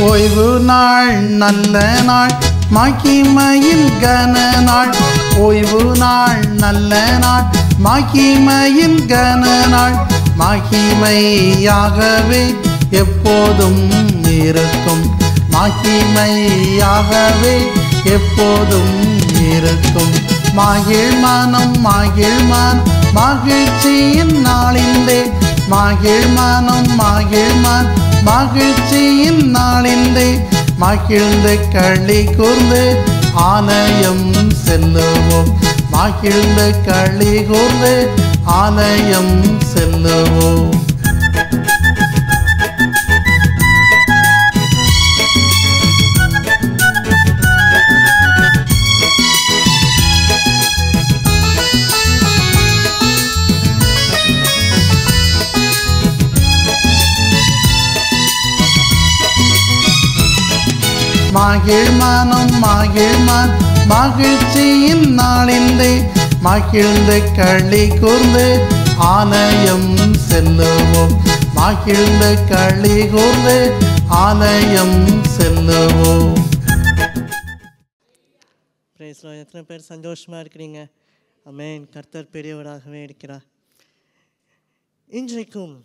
ஓய்வு நாள் நல்ல நாள் மகிமையில் கன நாள். ஓய்வு நாள் நல்ல நாள் மகிமையில் கன நாள். மகிமையாகவே எப்போதும் இருக்கும். மகிமையாகவே எப்போதும் இருக்கும். மகிழ் மனம் மகிழ் மனம் மகிழ்ச்சியின் நாளிலே. மகிழ் மனம் மகிழ் மனம் மகிழ்ச்சியின் நாளிலே. மகிழ்ந்து களி கூர்ந்து ஆலயம் செல்லுவோம். மகிழ்ந்து களி கூர்ந்து ஆலயம் செல்லுவோம். மகிழ் மனம் மகிழ் மனம் மகிழ்ச்சியின் நாளிலே. மகிழ்ந்து களி கூர்ந்து ஆலயம் செல்லுவோம். மகிழ்ந்து களி கூர்ந்து ஆலயம் செல்லுவோம். Praise Lord. எத்தனை பேர் சந்தோஷமாக இருக்கிறீங்க? ஆமென். கர்த்தர் பெரியவராகவே இருக்கிறார். இன்றைக்கும்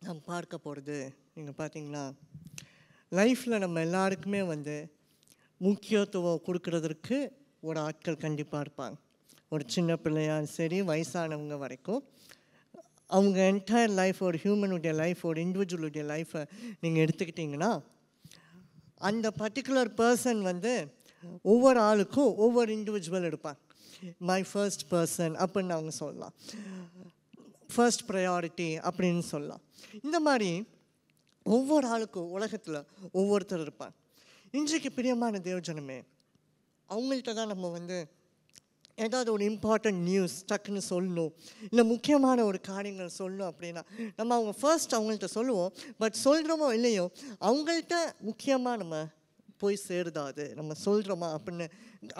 நாம் பார்க்க போகிறது, நீங்கள் பார்த்தீங்கன்னா லைஃப்பில் நம்ம எல்லாருக்குமே முக்கியத்துவம் கொடுக்கறதற்கு ஒரு ஆட்கள் கண்டிப்பாக இருப்பாங்க. ஒரு சின்ன பிள்ளையாலும் சரி வயசானவங்க வரைக்கும் அவங்க என்டையர் லைஃப், ஒரு ஹியூமனுடைய லைஃப், ஒரு இண்டிவிஜுவலுடைய லைஃப்பை நீங்கள் எடுத்துக்கிட்டிங்கன்னா அந்த பர்டிகுலர் பர்சன் ஒவ்வொரு ஆளுக்கும் ஒவ்வொரு இண்டிவிஜுவல் எடுப்பாங்க. மை ஃபர்ஸ்ட் பர்சன் அப்படின்னு அவங்க சொல்லலாம், ஃபர்ஸ்ட் ப்ரையாரிட்டி அப்படின்னு சொல்லலாம். இந்த மாதிரி ஒவ்வொரு ஆளுக்கும் உலகத்தில் ஒவ்வொருத்தர் இருப்பாங்க. இன்றைக்கு பிரியமான தேவஜனமே, அவங்கள்ட்ட தான் நம்ம ஏதாவது ஒரு இம்பார்ட்டண்ட் நியூஸ் டக்குன்னு சொல்லணும், இல்லை முக்கியமான ஒரு காரியங்கள் சொல்லணும் அப்படின்னா நம்ம அவங்க ஃபர்ஸ்ட் அவங்கள்ட்ட சொல்லுவோம். பட் சொல்கிறோமோ இல்லையோ அவங்கள்ட்ட முக்கியமாக நம்ம போய் சேருதா, அது நம்ம சொல்கிறோமா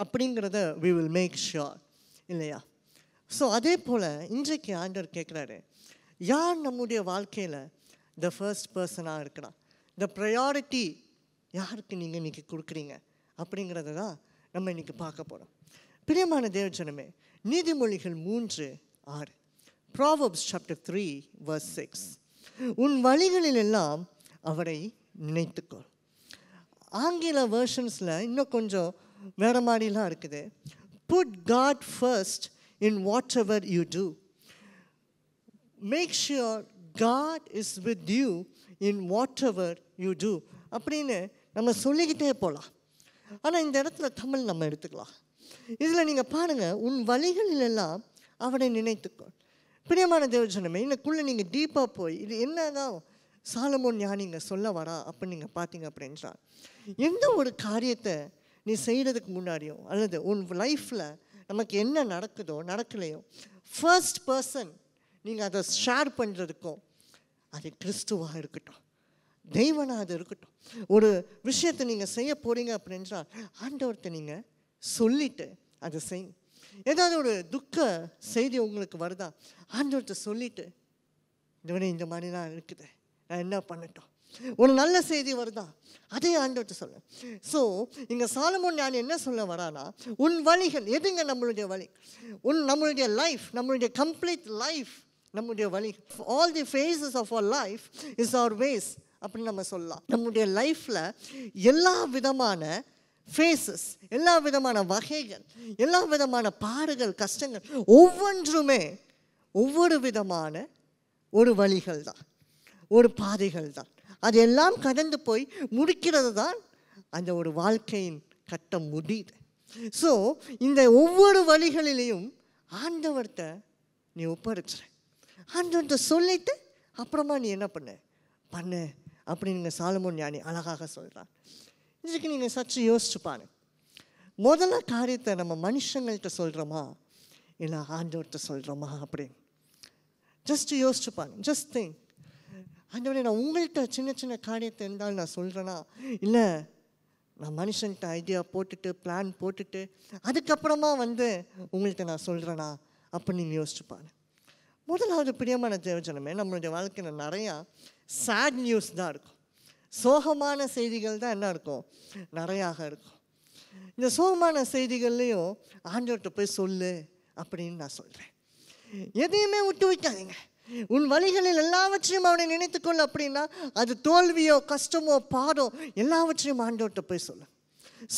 அப்படிங்கிறத we will make sure, இல்லையா? ஸோ அதே போல் இன்றைக்கு ஆண்டவர் கேட்குறாரு, யார் நம்முடைய வாழ்க்கையில் த ஃபர்ஸ்ட் பர்சனாக இருக்கிறான், த ப்ரையாரிட்டி யாருக்கு நீங்கள் இன்றைக்கி கொடுக்குறீங்க அப்படிங்கிறத தான் நம்ம இன்றைக்கி பார்க்க போகிறோம். பிரியமான தேவஜனமே, நீதிமொழிகள் 3:6, ப்ராவர்ப்ஸ் சாப்டர் 3:6, உன் வழிகளில் எல்லாம் அவரை நினைத்துக்கொள். ஆங்கில வேர்ஷன்ஸில் இன்னும் கொஞ்சம் வேறு மாதிரிலாம் இருக்குது. Put God first in whatever you do. Make sure God is with you in whatever you do அப்படின்னு நம்ம சொல்லிக்கிட்டே போகலாம். ஆனால் இந்த இடத்துல தமிழ் நம்ம எடுத்துக்கலாம். இதில் நீங்கள் பாருங்கள், உன் வழிகளில் எல்லாம் அவனை நினைத்துக்கொள். பிரியமான தேவஜனமே, இன்னக்குள்ளே நீங்கள் டீப்பாக போய் இது என்னதான் சாலமோன் ஞானிங்க சொல்ல வரா அப்படின்னு நீங்கள் பார்த்தீங்க அப்படின்றா, எந்த ஒரு காரியத்தை நீ செய்கிறதுக்கு முன்னாடியோ அல்லது உன் லைஃப்பில் நமக்கு என்ன நடக்குதோ நடக்கலையோ ஃபர்ஸ்ட் பர்சன் நீங்கள் அதை ஷேர் பண்ணுறதுக்கும், அது கிறிஸ்துவாக இருக்கட்டும், தெய்வனாக அது இருக்கட்டும், ஒரு விஷயத்தை நீங்கள் செய்ய போகிறீங்க அப்படின்றா ஆண்டவர்கிட்ட நீங்கள் சொல்லிவிட்டு அதை செய்யுங்க. ஏதாவது ஒரு துக்க செய்தி உங்களுக்கு வருதா, ஆண்டவர்கிட்ட சொல்லிவிட்டு இந்த மாதிரிலாம் இருக்குது, நான் என்ன பண்ணட்டும். ஒரு நல்ல செய்தி வருதா, அதே ஆண்டவர்கிட்ட சொல்ல. ஸோ இங்கே சாலமோன் ஞானி என்ன சொல்ல வரானா, உன் வழிகள் எதுங்க நம்மளுடைய வழி, நம்மளுடைய லைஃப், நம்மளுடைய கம்ப்ளீட் லைஃப், நம்முடைய வழி, all the phases of our life is our ways அப்படின்னு நம்ம சொல்லலாம். நம்முடைய லைஃப்பில் எல்லா விதமான ஃபேஸஸ், எல்லா விதமான வகைகள், எல்லா விதமான பாடுகள், கஷ்டங்கள் ஒவ்வொன்றுமே ஒவ்வொரு விதமான ஒரு வழிகள் தான், ஒரு பாதைகள் தான். அது எல்லாம் கடந்து போய் முடிக்கிறது தான் அந்த ஒரு வாழ்க்கையின் கட்டம் முடியுது. ஸோ இந்த ஒவ்வொரு வழிகளிலையும் ஆண்டவர்கிட்ட நீ ஒப்படைச்சிற, ஆண்டவர்கிட்ட சொல்லிட்டு அப்புறமா நீ என்ன பண்ணு அப்படின்னு சாலமோன் ஞானி அழகாக சொல்கிறான். இதுக்கு நீங்கள் சற்று யோசிச்சு பாருங்க. முதல்ல காரியத்தை நம்ம மனுஷங்கள்கிட்ட சொல்கிறோமா இல்லை ஆண்டவர்கிட்ட சொல்கிறோமா அப்படின்னு ஜஸ்ட் யோசிச்சு பாருங்க. ஜஸ்ட் திங்க், ஆண்டவரே நான் உங்கள்கிட்ட சின்ன சின்ன காரியத்தை இருந்தாலும் நான் சொல்கிறேன்னா, இல்லை நான் மனுஷன்கிட்ட ஐடியா போட்டுட்டு பிளான் போட்டுட்டு அதுக்கப்புறமா உங்கள்கிட்ட நான் சொல்கிறேனா அப்படின்னு நீங்கள் யோசிச்சுப்பாங்க. முதலாவது பிரியமான தேவஜனமே, நம்மளுடைய வாழ்க்கையில் நிறையா சேட் நியூஸ் தான் இருக்கும். சோகமான செய்திகள் தான் என்ன இருக்கும், நிறையாக இருக்கும். இந்த சோகமான செய்திகள்லையும் ஆண்டவர்கிட்ட போய் சொல்லு அப்படின்னு நான் சொல்கிறேன். எதையுமே விட்டு வைக்காதீங்க. உன் வழிகளில் எல்லாவற்றையும் அவனை நினைத்துக்கொள். அப்படின்னா அது தோல்வியோ கஷ்டமோ பாடோ எல்லாவற்றையும் ஆண்டவர்கிட்ட போய் சொல்லு.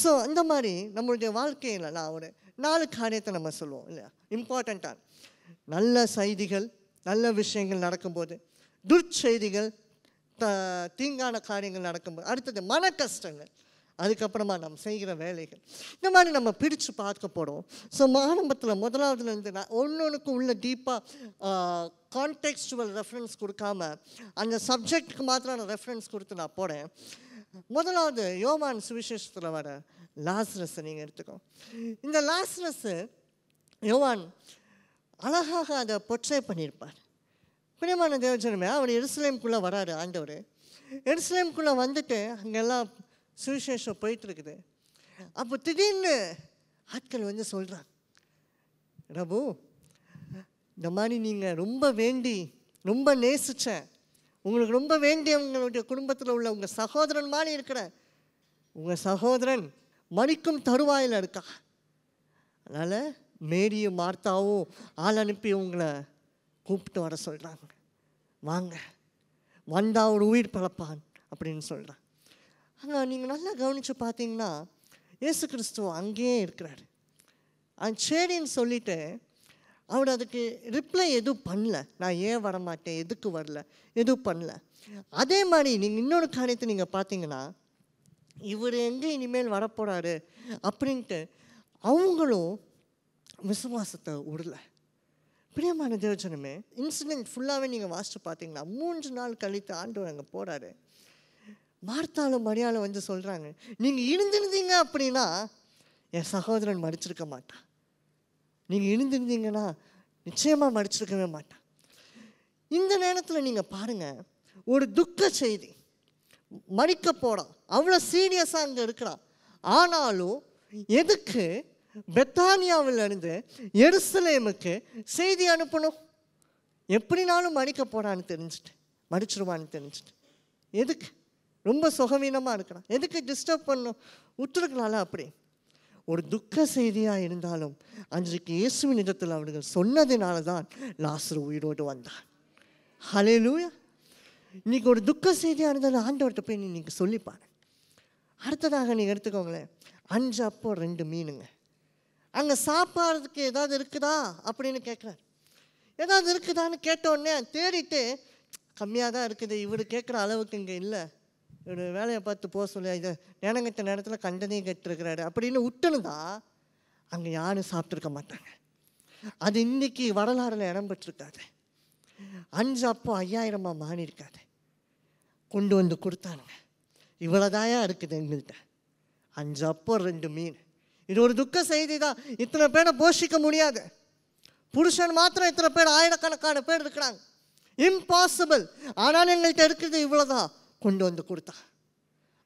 ஸோ அந்த மாதிரி நம்மளுடைய வாழ்க்கையில் நான் ஒரு 4 காரியத்தை நம்ம சொல்லுவோம் இல்லையா, இம்பார்ட்டண்ட்டான நல்ல செய்திகள், நல்ல விஷயங்கள் நடக்கும்போது, துர்ச்செய்திகள், தீங்கான காரியங்கள் நடக்கும்போது, அடுத்தது மன கஷ்டங்கள், அதுக்கப்புறமா நம்ம செய்கிற வேலைகள். இந்த மாதிரி நம்ம பிரித்து பார்க்க போகிறோம். ஸோ ஆரம்பத்தில் முதலாவதுலேருந்து நான் ஒன்று உள்ள டீப்பாக கான்டெக்ஸ்டுவல் ரெஃபரன்ஸ் கொடுக்காம அந்த சப்ஜெக்டுக்கு மாத்திரம் நான் ரெஃபரன்ஸ் கொடுத்து நான் போகிறேன். முதலாவது யோவான் சுவிசேஷத்தில் வர லாசரஸை நீங்கள் எடுத்துக்கோ. இந்த லாசரஸு யோவான் அழகாக அதை பொற்றை பண்ணியிருப்பார். பிரியமான தேவஜனமே, அவர் எருசலேமுக்குள்ளே வராரு ஆண்டவர். எருசலேமுக்குள்ளே வந்துட்டு அங்கெல்லாம் சுவிசேஷம் போயிட்டுருக்குது. அப்போ திடீர்னு ஆட்கள் வந்து சொல்கிறாங்க, பிரபு இந்த மாதிரி நீங்கள் ரொம்ப வேண்டி ரொம்ப நேசித்தேன், உங்களுக்கு ரொம்ப வேண்டியவங்களுடைய குடும்பத்தில் உள்ள உங்கள் சகோதரன் மாதிரி இருக்கிற உங்கள் சகோதரன் மரிக்கும் தருவாயில் இருக்கா. அதனால் மேரியும் மார்த்தாவும் ஆள் அனுப்பி உங்களை கூப்பிட்டு வர சொல்கிறாங்க. வாங்க, வந்தால் ஒரு உயிர் பிழப்பான் அப்படின்னு சொல்கிறான். ஆனால் நீங்கள் நல்லா கவனித்து பார்த்தீங்கன்னா இயேசு கிறிஸ்துவ அங்கேயே இருக்கிறார். சரின்னு சொல்லிவிட்டு அவர் அதுக்கு ரிப்ளை எதுவும் பண்ணல. நான் ஏன் வரமாட்டேன், எதுக்கு வரல, எதுவும் பண்ணல. அதே மாதிரி நீங்கள் இன்னொரு காரியத்தை நீங்கள் பார்த்தீங்கன்னா, இவர் எங்கே இனிமேல் வரப்போகிறாரு அப்படின்ட்டு அவங்களும் விசுவாசத்தை விடலை. பிரியமான தேவஜனமே, இன்சிடென்ட் ஃபுல்லாகவே நீங்கள் வாசித்து பார்த்தீங்கன்னா 3 நாள் கழித்து ஆண்டவர் அங்கே போகிறாரு. மார்த்தாலும் மரியாளும் வந்து சொல்கிறாங்க, நீங்கள் இருந்திருந்தீங்க அப்படின்னா என் சகோதரன் மடிச்சிருக்க மாட்டான், நீங்கள் இருந்திருந்தீங்கன்னா நிச்சயமாக மடிச்சிருக்கவே மாட்டான். இந்த நேரத்தில் நீங்கள் பாருங்கள், ஒரு துக்க செய்தி, மறிக்க போகிறான், அவ்வளோ சீரியஸாக அங்கே இருக்கிறான். ஆனாலும் எதுக்கு பெத்தானியாவிலிருந்து எருசலேமுக்கு செய்தி அனுப்பணும்? எப்படினாலும் மறிக்க போகிறான்னு தெரிஞ்சுட்டு, மடிச்சிருவான்னு தெரிஞ்சுட்டு, எதுக்கு? ரொம்ப சுகவீனமாக இருக்கிறான், எதுக்கு டிஸ்டர்ப் பண்ணணும்? விட்டுருக்கலாம்ல. அப்படி ஒரு துக்க செய்தியாக இருந்தாலும் அன்றைக்கு இயேசுவின் இடத்தில் அவர்கள் சொன்னதினால தான் லாசரு உயிரோடு வந்தான். ஹல்லேலூயா. இன்றைக்கி ஒரு துக்க செய்தியாக இருந்தாலும் ஆண்டவர்கிட்ட போய் நீங்கள் சொல்லிப்பாரு. அடுத்ததாக நீங்கள் எடுத்துக்கோங்களேன், 5 அப்பம் 2 மீனுங்க. அங்கே சாப்பாடுறதுக்கு ஏதாவது இருக்குதா அப்படின்னு கேட்குறாரு. ஏதாவது இருக்குதான்னு கேட்டோடனே தேடிட்டு கம்மியாக தான் இருக்குது, இவர் கேட்குற அளவுக்கு இங்கே இல்லை, இவர் வேலையை பார்த்து போக சொல்லி இதை நேனங்கட்ட நேரத்தில் கண்டனையும் கேட்டுருக்கிறாரு அப்படின்னு விட்டுனுதா அங்கே யாரும் சாப்பிட்ருக்க மாட்டாங்க. அது இன்றைக்கி வரலாறில் இடம் பெற்றிருக்காது. 5 அப்பம் 5000 மாறியிருக்காது. கொண்டு வந்து கொடுத்தானுங்க. இவ்வளோதாயா இருக்குது எங்கள்கிட்ட, 5 அப்பம் 2 மீன். இது ஒரு துக்க செய்தி தான். இத்தனை பேரை போஷிக்க முடியாது. புருஷன் மாத்திரம் இத்தனை பேர், ஆயிரக்கணக்கான பேர் இருக்கிறாங்க, இம்பாசிபிள். ஆனால் எங்கள்கிட்ட இருக்கிறது இவ்வளோதான். கொண்டு வந்து கொடுத்தா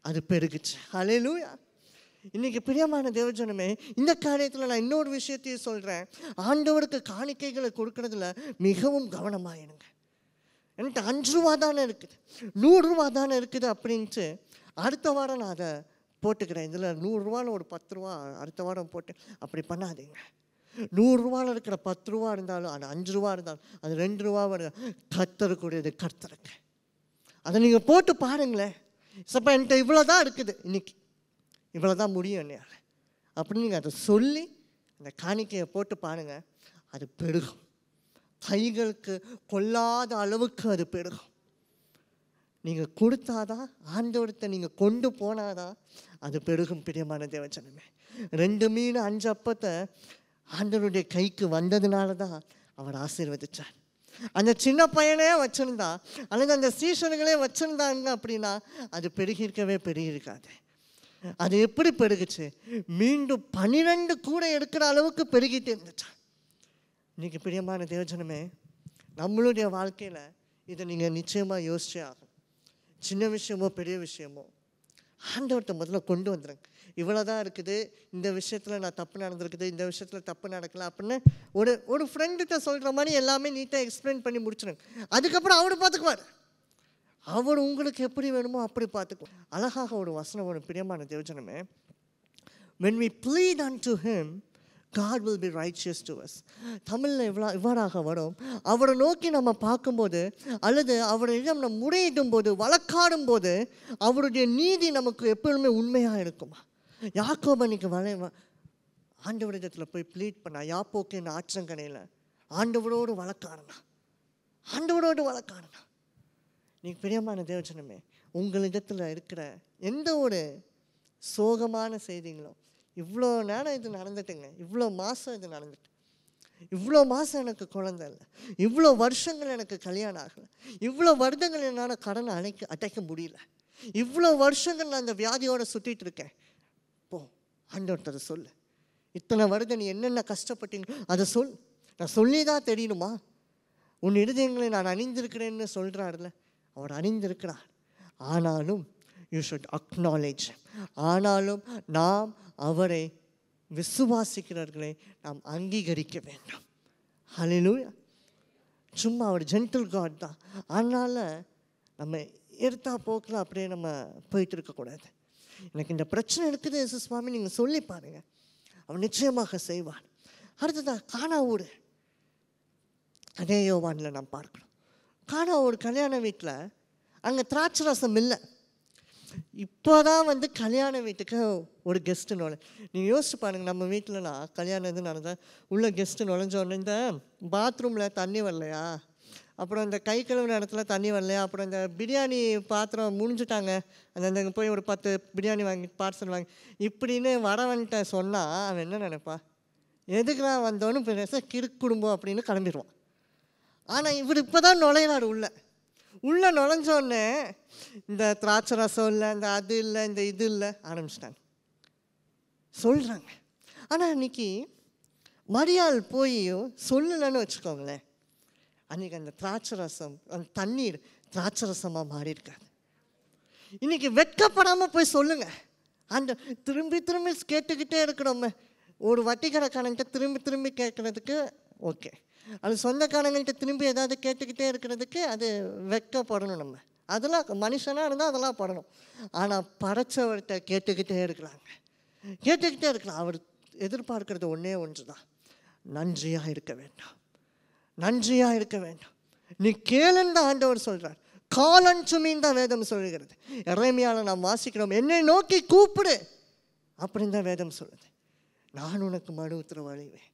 அது பெருகுச்சு. ஹல்லேலூயா. இன்றைக்கி பிரியமான தேவஜனமே, இந்த காரியத்தில் நான் இன்னொரு விஷயத்தையும் சொல்கிறேன். ஆண்டவருக்கு காணிக்கைகளை கொடுக்கறதுல மிகவும் கவனமாகிடுங்க. என்கிட்ட 5 ரூபா தானே இருக்குது, 100 ரூபா தானே இருக்குது அப்படின்ட்டு அடுத்த வாரம் நான் அதை போட்டுக்கிறேன். இதில் 100 ரூபான்னு ஒரு 10 ரூபா அடுத்த வாரம் போட்டு அப்படி பண்ணாதீங்க. 100 ரூபாவில் இருக்கிற 10 ரூபா இருந்தாலும், அது 5 ரூபா இருந்தாலும், அது 2 ரூபா கர்த்தருக்குரியது கர்த்தருக்கு. அதை நீங்கள் போட்டு பாருங்களேன். சப்போ என்கிட்ட இவ்வளோ தான் இருக்குது, இன்னைக்கு இவ்வளோ தான் முடியும் என்னையா அப்படின்னு நீங்கள் அதை சொல்லி அந்த காணிக்கையை போட்டு பாருங்கள். அது பெருகும். கைகளுக்கு கொள்ளாத அளவுக்கு அது பெருகும். நீங்கள் கொடுத்தாதான், ஆண்டவரத்தை நீங்கள் கொண்டு போனாதான் அது பெருகும். பிரியமான தேவஜனமே, 2 மீன் 5 அப்பத்தை ஆண்டவருடைய கைக்கு வந்ததுனால தான் அவர் ஆசீர்வதிச்சார். அந்த சின்ன பையனே வச்சுருந்தா அல்லது அந்த சீசனுங்களே வச்சுருந்தாங்க அப்படின்னா அது பெருகிருக்கவே பெருகிருக்காது. அது எப்படி பெருகுச்சு? மீண்டும் 12 கூட எடுக்கிற அளவுக்கு பெருகிட்டு இருந்துச்சான். இன்றைக்கி பிரியமான தேவஜனமே, நம்மளுடைய வாழ்க்கையில் இதை நீங்கள் நிச்சயமாக யோசிச்சே ஆகும். சின்ன விஷயமோ பெரிய விஷயமோ ஆண்டவர்கிட்ட முதல்ல கொண்டு வந்துடுங்க. இவ்வளோ தான் இருக்குது, இந்த விஷயத்தில் நான் தப்பு நடந்திருக்குது, இந்த விஷயத்தில் தப்பு நடக்கல அப்படின்னு ஒரு ஃப்ரெண்டுகிட்ட சொல்கிற மாதிரி எல்லாமே நீட்டாக எக்ஸ்பிளைன் பண்ணி முடிச்சிடுங்க. அதுக்கப்புறம் அவரு பார்த்துக்குவார். அவர் உங்களுக்கு எப்படி வேணுமோ அப்படி பார்த்துக்கோ. அழகாக ஒரு வசனம், ஒரு பிரியமான தேவஜனமே, when we plead unto him God will be righteous to us. தமிழில் இவ்வாறாக வரும், அவரை நோக்கி நம்ம பார்க்கும்போது அல்லது அவரிடம் நம்ம முறையிடும் போது வழக்காடும் போது அவருடைய நீதி நமக்கு எப்பொழுதுமே உண்மையாக இருக்குமா. யாக்கோபு அன்னைக்கு ஆண்டவரிடத்தில் போய் ப்ளீட் பண்ணா, யாப்போக்கின் ஆற்றங்கரையில் ஆண்டவரோடு வழக்காடுனா, ஆண்டவரோடு வழக்காடுனா. நீங்கள் பிரியமான தேவஜனமே, உங்களிடத்தில் இருக்கிற எந்த ஒரு சோகமான செய்திங்களும், இவ்வளோ நேரம் இது நடந்துட்டுங்க, இவ்வளோ மாதம் இது நடந்துட்டு, இவ்வளோ மாதம் எனக்கு குழந்தை இல்லை, இவ்வளோ வருஷங்கள் எனக்கு கல்யாணம் ஆகலை, இவ்வளோ வருடங்கள் என்னால் கடனை அடைக்க முடியல, இவ்வளோ வருஷங்கள் நான் அந்த வியாதியோடு சுற்றிட்டு இருக்கேன். போ ஆண்டவர்கிட்ட சொல்லு, இத்தனை வருடம் நீ என்னென்ன கஷ்டப்பட்டீங்க அதை சொல். நான் சொல்லி தான் தெரியணுமா? உன் இருதயங்களை நான் அணிந்திருக்கிறேன்னு சொல்கிறார்ல, அவர் அணிந்திருக்கிறார். ஆனாலும் யூ ஷுட் அக்னாலேஜ், ஆனாலும் நாம் அவரை விசுவாசிக்கிறவர்களை நாம் அங்கீகரிக்க வேண்டும். ஹல்லேலூயா. சும்மா அவர் ஜென்டில் காட் தான். அதனால் நம்ம எடுத்தா போக்கில் அப்படியே நம்ம போயிட்டு இருக்கக்கூடாது. எனக்கு இந்த பிரச்சனை இருக்குது இயேசு சுவாமி, நீங்கள் சொல்லி பாருங்கள், அவர் நிச்சயமாக செய்வார். அடுத்ததாக கானாவூர், அதே யோவானில் நாம் பார்க்கணும். கானாவூர் கல்யாண வீட்டில் அங்கே திராட்சை ரசம் இல்லை. இப்போ தான் கல்யாண வீட்டுக்கு ஒரு கெஸ்ட்டு நீங்கள் யோசிச்சு பாருங்கள். நம்ம வீட்டிலலாம் கல்யாணம் எது நடந்தால் உள்ள கெஸ்ட்டு நுழைஞ்சோடனே இந்த பாத்ரூமில் தண்ணி வரலையா, அப்புறம் இந்த கை கழுவுன இடத்துல தண்ணி வரலையா, அப்புறம் இந்த பிரியாணி பாத்திரம் முடிஞ்சுட்டாங்க, அந்த போய் ஒரு 10 பிரியாணி வாங்கி பார்சல் வாங்கி இப்படின்னு வரவன்ட்ட சொன்னால் அவன் என்ன நினைப்பா, எதுக்குலாம் வந்தோன்னு பெருசாக கிறுக்கு குடும்பம் அப்படின்னு கிளம்பிடுவான். ஆனால் இவர் இப்போ தான் நுழையிறாரு. உள்ளே நுழைஞ்சோடனே இந்த திராட்சை ரசம் இல்லை, இந்த அது இல்லை, இந்த இது இல்லை ஆரம்பிச்சிட்டாங்க சொல்கிறாங்க. ஆனால் அன்றைக்கி மரியாள் போய் சொல்லலைன்னு வச்சுக்கோங்களேன், அன்றைக்கி அந்த திராட்சை ரசம், அந்த தண்ணீர் திராட்சை ரசமாக மாறி இருக்காது. இன்றைக்கி வெட்கப்படாமல் போய் சொல்லுங்கள். அந்த திரும்பி திரும்பி கேட்டுக்கிட்டே இருக்கிறோமே, ஒரு வட்டிக்கடைக்காரன்கிட்ட திரும்பி திரும்பி கேட்குறதுக்கு ஓகே, அது சொந்தக்காரங்கள்கிட்ட திரும்பி ஏதாவது கேட்டுக்கிட்டே இருக்கிறதுக்கு அது வெட்கப்படணும். நம்ம அதெல்லாம் மனுஷனாக இருந்தால் அதெல்லாம் படணும். ஆனால் படைச்சவர்கிட்ட கேட்டுக்கிட்டே இருக்கலாம். அவர் எதிர்பார்க்கறது ஒன்றே ஒன்று தான், நன்றியாக இருக்க வேண்டாம், நன்றியாக இருக்க வேண்டாம். நீ கேளுன்னு தான் ஆண்டவர் சொல்கிறார். காலன் சுமின்னு தான் வேதம் சொல்லுகிறது. எரேமியாவில் நாம் வாசிக்கிறோம், என்னை நோக்கி கூப்பிடு அப்படின்னு தான் வேதம் சொல்லுது. நான் உனக்கு மறு உத்தரவு அளிவேன்.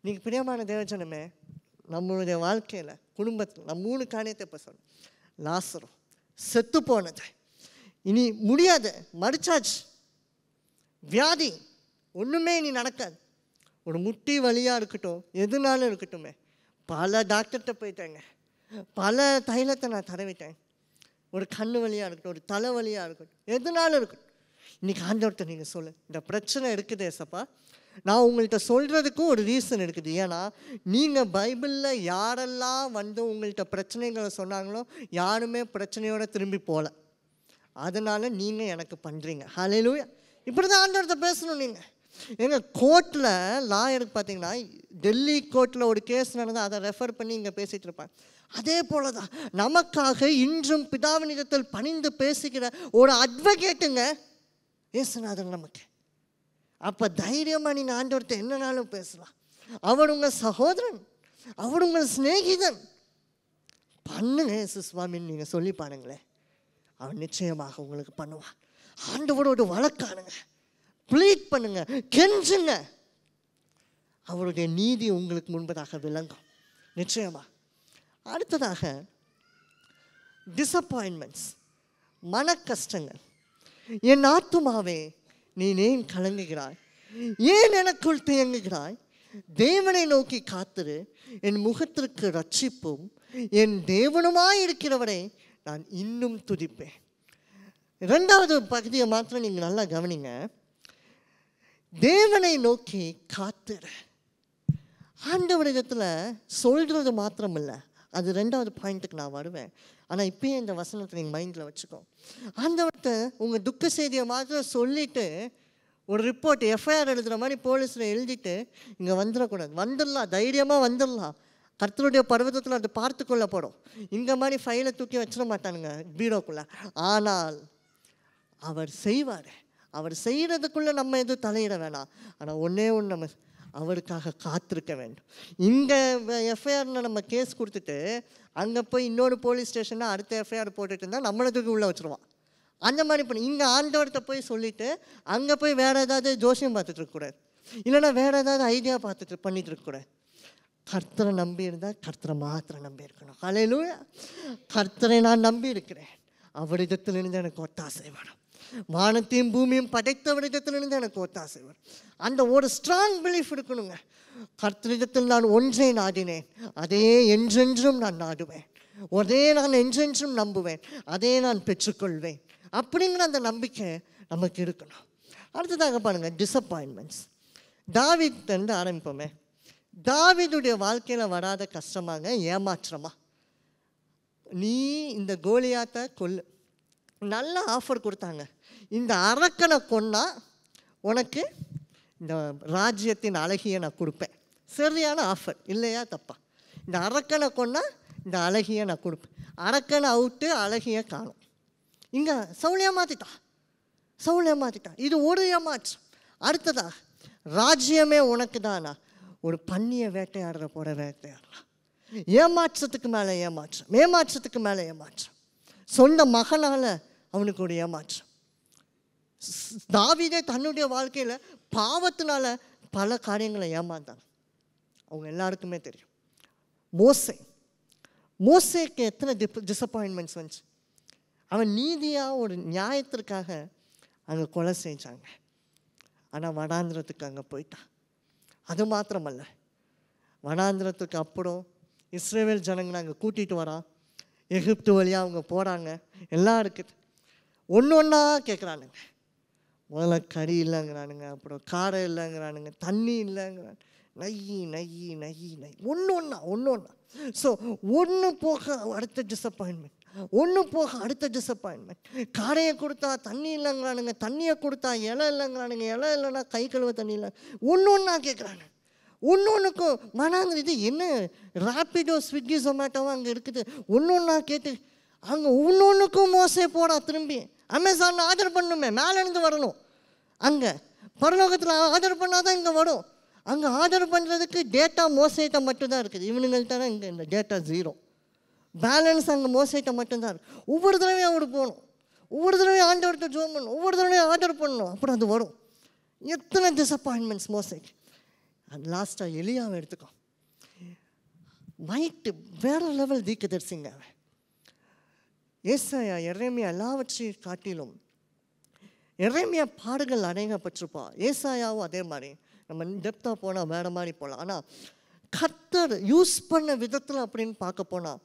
நீங்கள் பிரியமான தேவஜனமே, நம்மளுடைய வாழ்க்கையில் குடும்பத்தில் நம்ம 3 காரியத்தை இப்போ சொல்லணும். லாசரு செத்து போனது, இனி முடியாது, மறிச்சாச்சு, வியாதி ஒன்றுமே இனி நடக்காது, ஒரு முட்டி வலியாக இருக்கட்டும், எதுனாலும் இருக்கட்டுமே, பல டாக்டர்கிட்ட போயிட்டாங்க, பல தைலத்தை நான் தடவிட்டேன், ஒரு கண்ணு வலியாக இருக்கட்டும், ஒரு தலை வலியாக இருக்கட்டும், எதுனாலும் இருக்கட்டும், இன்றைக்கி ஆண்டவர்கிட்ட நீங்கள் சொல்லு, இந்த பிரச்சனை இருக்குது ஏசப்பா. நான் உங்கள்கிட்ட சொல்கிறதுக்கும் ஒரு ரீசன் இருக்குது. ஏன்னா நீங்கள் பைபிளில் யாரெல்லாம் உங்கள்கிட்ட பிரச்சனைகளை சொன்னாங்களோ யாருமே பிரச்சனையோடு திரும்பி போகல. அதனால் நீங்கள் எனக்கு பண்ணுறீங்க. ஹல்லேலூயா. இப்படி தான் ஆண்டவர்கிட்ட பேசணும். நீங்கள் எங்கள் கோர்ட்டில் லாயருக்கு பார்த்தீங்கன்னா, டெல்லி கோர்ட்டில் ஒரு கேஸ் நடந்தால் அதை ரெஃபர் பண்ணி இங்கே பேசிகிட்டு இருப்பாங்க. அதே போல தான் நமக்காக இன்றும் பிதாவினிடத்தில் பணிந்து பேசுகிற ஒரு அட்வொகேட்டுங்க இயேசுநாதர் நமக்கு. அப்போ தைரியமாக நீங்கள் ஆண்டவர்கிட்ட என்னன்னாலும் பேசலாம். அவர் உங்கள் சகோதரன், அவர் உங்கள் சிநேகிதன். பண்ணுங்க இயேசு சுவாமின்னு நீங்கள் சொல்லி பாருங்களேன், அவர் நிச்சயமாக உங்களுக்கு பண்ணுவார். ஆண்டவரோட வழக்கானுங்க, ப்ளீட் பண்ணுங்க, கெஞ்சுங்க, அவருடைய நீதி உங்களுக்கு முன்பதாக விளங்கும் நிச்சயமாக. அடுத்ததாக டிசப்பாயின்மெண்ட்ஸ், மன கஷ்டங்கள். என் ஆத்துமாவே நீ ஏன் கலங்குகிறாய், ஏன் எனக்குள் தியங்குகிறாய், தேவனை நோக்கி காத்திரு, என் முகத்திற்கு ரட்சிப்பும் என் தேவனுமாய் இருக்கிறவரை நான் இன்னும் துதிப்பேன். 2வது பகுதியை மாத்திரம் நீங்கள் நல்லா கவனிங்க. தேவனை நோக்கி காத்திரு. ஆண்டவரிடத்தில் சொல்கிறது மாத்திரம் இல்லை, அது 2வது பாயிண்ட்டுக்கு நான் வருவேன். ஆனால் இப்போயே இந்த வசனத்தை நீங்கள் மைண்டில் வச்சுக்கோ. ஆண்டவர்கிட்ட உங்கள் துக்க செய்தியை மாத்திரம் சொல்லிவிட்டு ஒரு ரிப்போர்ட் எஃப்ஐஆர் எழுதுகிற மாதிரி போலீஸில் எழுதிட்டு இங்கே வந்துடக்கூடாது. வந்துடலாம், தைரியமாக வந்துடலாம். கர்த்தருடைய பர்வதத்தில் அது பார்த்து கொள்ளப்படும். இங்கே மாதிரி ஃபைலை தூக்கி வச்சிட மாட்டானுங்க பீரோக்குள்ளே. ஆனால் அவர் செய்வார். அவர் செய்கிறதுக்குள்ளே நம்ம எதுவும் தலையிட வேணாம். ஆனால் ஒன்றே ஒன்று, நம்ம அவருக்காக காத்திருக்க வேண்டும். இங்கே எஃப்ஐஆர்னு நம்ம கேஸ் கொடுத்துட்டு அங்கே போய் இன்னொரு போலீஸ் ஸ்டேஷனில் அடுத்த எஃப்ஐஆர் போட்டுட்டு இருந்தால் நம்மளுக்கு உள்ளே வச்சுருவான். அந்த மாதிரி பண்ணி இங்கே ஆண்டவர்கிட்ட போய் சொல்லிவிட்டு அங்கே போய் வேறு ஏதாவது ஜோசியம் பார்த்துட்டு இருக்கக்கூடாது, இல்லைன்னா வேறு ஏதாவது ஐடியா பண்ணிட்டு இருக்கக்கூடாது. கர்த்தரை நம்பி இருந்தால் கர்த்தரை மாத்திரம் நம்பி இருக்கணும். ஹல்லேலூயா. கர்த்தரை நான் நம்பி இருக்கிறேன், அவரிடத்திலிருந்து எனக்கு ஒத்தாசை வரும். வானத்தையும் பூமியும் படைத்தவரிடத்திலிருந்து எனக்கு ஒத்தாசை வரும். அந்த ஒரு ஸ்ட்ராங் பிலீஃப் இருக்கணுங்க. கர்த்தரிடத்தில் நான் ஒன்றை நாடினேன், அதே என்றென்றும் நான் நாடுவேன். ஒரே நான் என்றென்றும் நம்புவேன், அதே நான் பெற்றுக்கொள்வேன். அப்படிங்கிற அந்த நம்பிக்கை நமக்கு இருக்கணும். அடுத்ததாக பாருங்கள், டிசப்பாயின்மெண்ட்ஸ். தாவீதுலேருந்து ஆரம்பிப்போமே. தாவீதுடைய வாழ்க்கையில் வராத கஷ்டமாங்க ஏமாற்றமா? நீ இந்த கோலியாத்தை கொல்லு, நல்ல ஆஃபர் கொடுத்தாங்க. இந்த அரக்கனை கொன்னா உனக்கு இந்த ராஜ்யத்தின் அழகியை நான் கொடுப்பேன். சரியான ஆஃபர் இல்லையா? தப்பா? இந்த அரக்கனை கொன்னா இந்த அழகியை நான் கொடுப்பேன். அரக்கனை அவுட்டு, அழகியை காணும். இங்கே சவுல் ஏமாத்திட்டான். இது ஒரு ஏமாற்றம். அடுத்ததா, ராஜ்யமே உனக்கு தானா? ஒரு பன்னியை வேட்டையாடுற போட வேட்டையாடுறான். ஏமாற்றத்துக்கு மேலே ஏமாற்றம். சொந்த மகனால் அவனுக்கு ஒரு ஏமாற்றம். தாவீதே தன்னுடைய வாழ்க்கையில் பாவத்தினால பல காரியங்களை ஏமாந்தான். அவங்க எல்லாருக்குமே தெரியும். மோசேக்கு எத்தனை டிசப்பாயின்மெண்ட்ஸ் வந்துச்சு. அவன் நீதியாக ஒரு நியாயத்திற்காக அங்கே கொலை செஞ்சாங்க. ஆனால் வனாந்திரத்துக்கு அங்கே போயிட்டான். அது மாத்திரமல்ல, வனாந்திரத்துக்கு அப்புறம் இஸ்ரேல் ஜனங்களை அங்கே கூட்டிகிட்டு வரான். எகிப்து வழியாக அவங்க போகிறாங்க. எல்லாம் இருக்குது. ஒன்று ஒன்றா கேட்குறானுங்க. முதல்ல கறி இல்லைங்கிறானுங்க, அப்புறம் காரம் இல்லைங்கிறானுங்க, தண்ணி இல்லைங்கிறான், நை ஒன்று ஒன்றா. ஸோ ஒன்று போக அடுத்த டிசப்பாயின்மெண்ட், காரையை கொடுத்தா தண்ணி இல்லைங்கிறானுங்க, தண்ணியை கொடுத்தா இலை இல்லைங்கிறானுங்க, இலை இல்லைன்னா கை கழுவ தண்ணி இல்லை. ஒன்று ஒன்றா கேட்குறாங்க. ஒன்றுக்கும் மனாங்க. இது என்ன ராப்பிடோ, ஸ்விக்கி, ஜொமேட்டோவோ அங்கே இருக்குது. ஒன்று ஒன்றா கேட்டு அங்கே ஒன்றுக்கும் மோசே போடா. திரும்பி அமேசானில் ஆர்டர் பண்ணணுமே, மேலேருந்து வரணும். அங்கே பரலோகத்தில் ஆர்டர் பண்ணால் தான் இங்கே வரும். அங்கே ஆர்டர் பண்ணுறதுக்கு டேட்டா மோசேட்டை மட்டும்தான் இருக்குது. இவனுங்கள்ட்ட இங்கே இந்த டேட்டா 0 பேலன்ஸ். அங்கே மோசேட்டை மட்டும்தான் இருக்குது. ஒவ்வொரு தடவையும் அவர் போகணும், ஒவ்வொரு தடவையும் ஆண்டவர்கிட்ட ஜோம் பண்ணணும், ஒவ்வொரு தடவையும் ஆர்டர் பண்ணணும். அப்புறம் அது வரும். எத்தனை டிசப்பாயின்மெண்ட்ஸ் மோசேக்கு. அது லாஸ்ட்டாக எலியாவை எடுத்துக்கோ. மைட்டு வேறு லெவல் தீர்க்கதரிசிங்க அவன். ஏசாயா, எரேமியா எல்லாவற்றையும் காட்டிலும் எரேமியா பாடுகள் அநேகப்பட்டிருப்பா. ஏசாயாவும் அதே மாதிரி. நம்ம டெப்த்தாக போனால் வேறு மாதிரி போகலாம். ஆனால் கர்த்தர் யூஸ் பண்ண விதத்தில் அப்படின்னு பார்க்க போனால்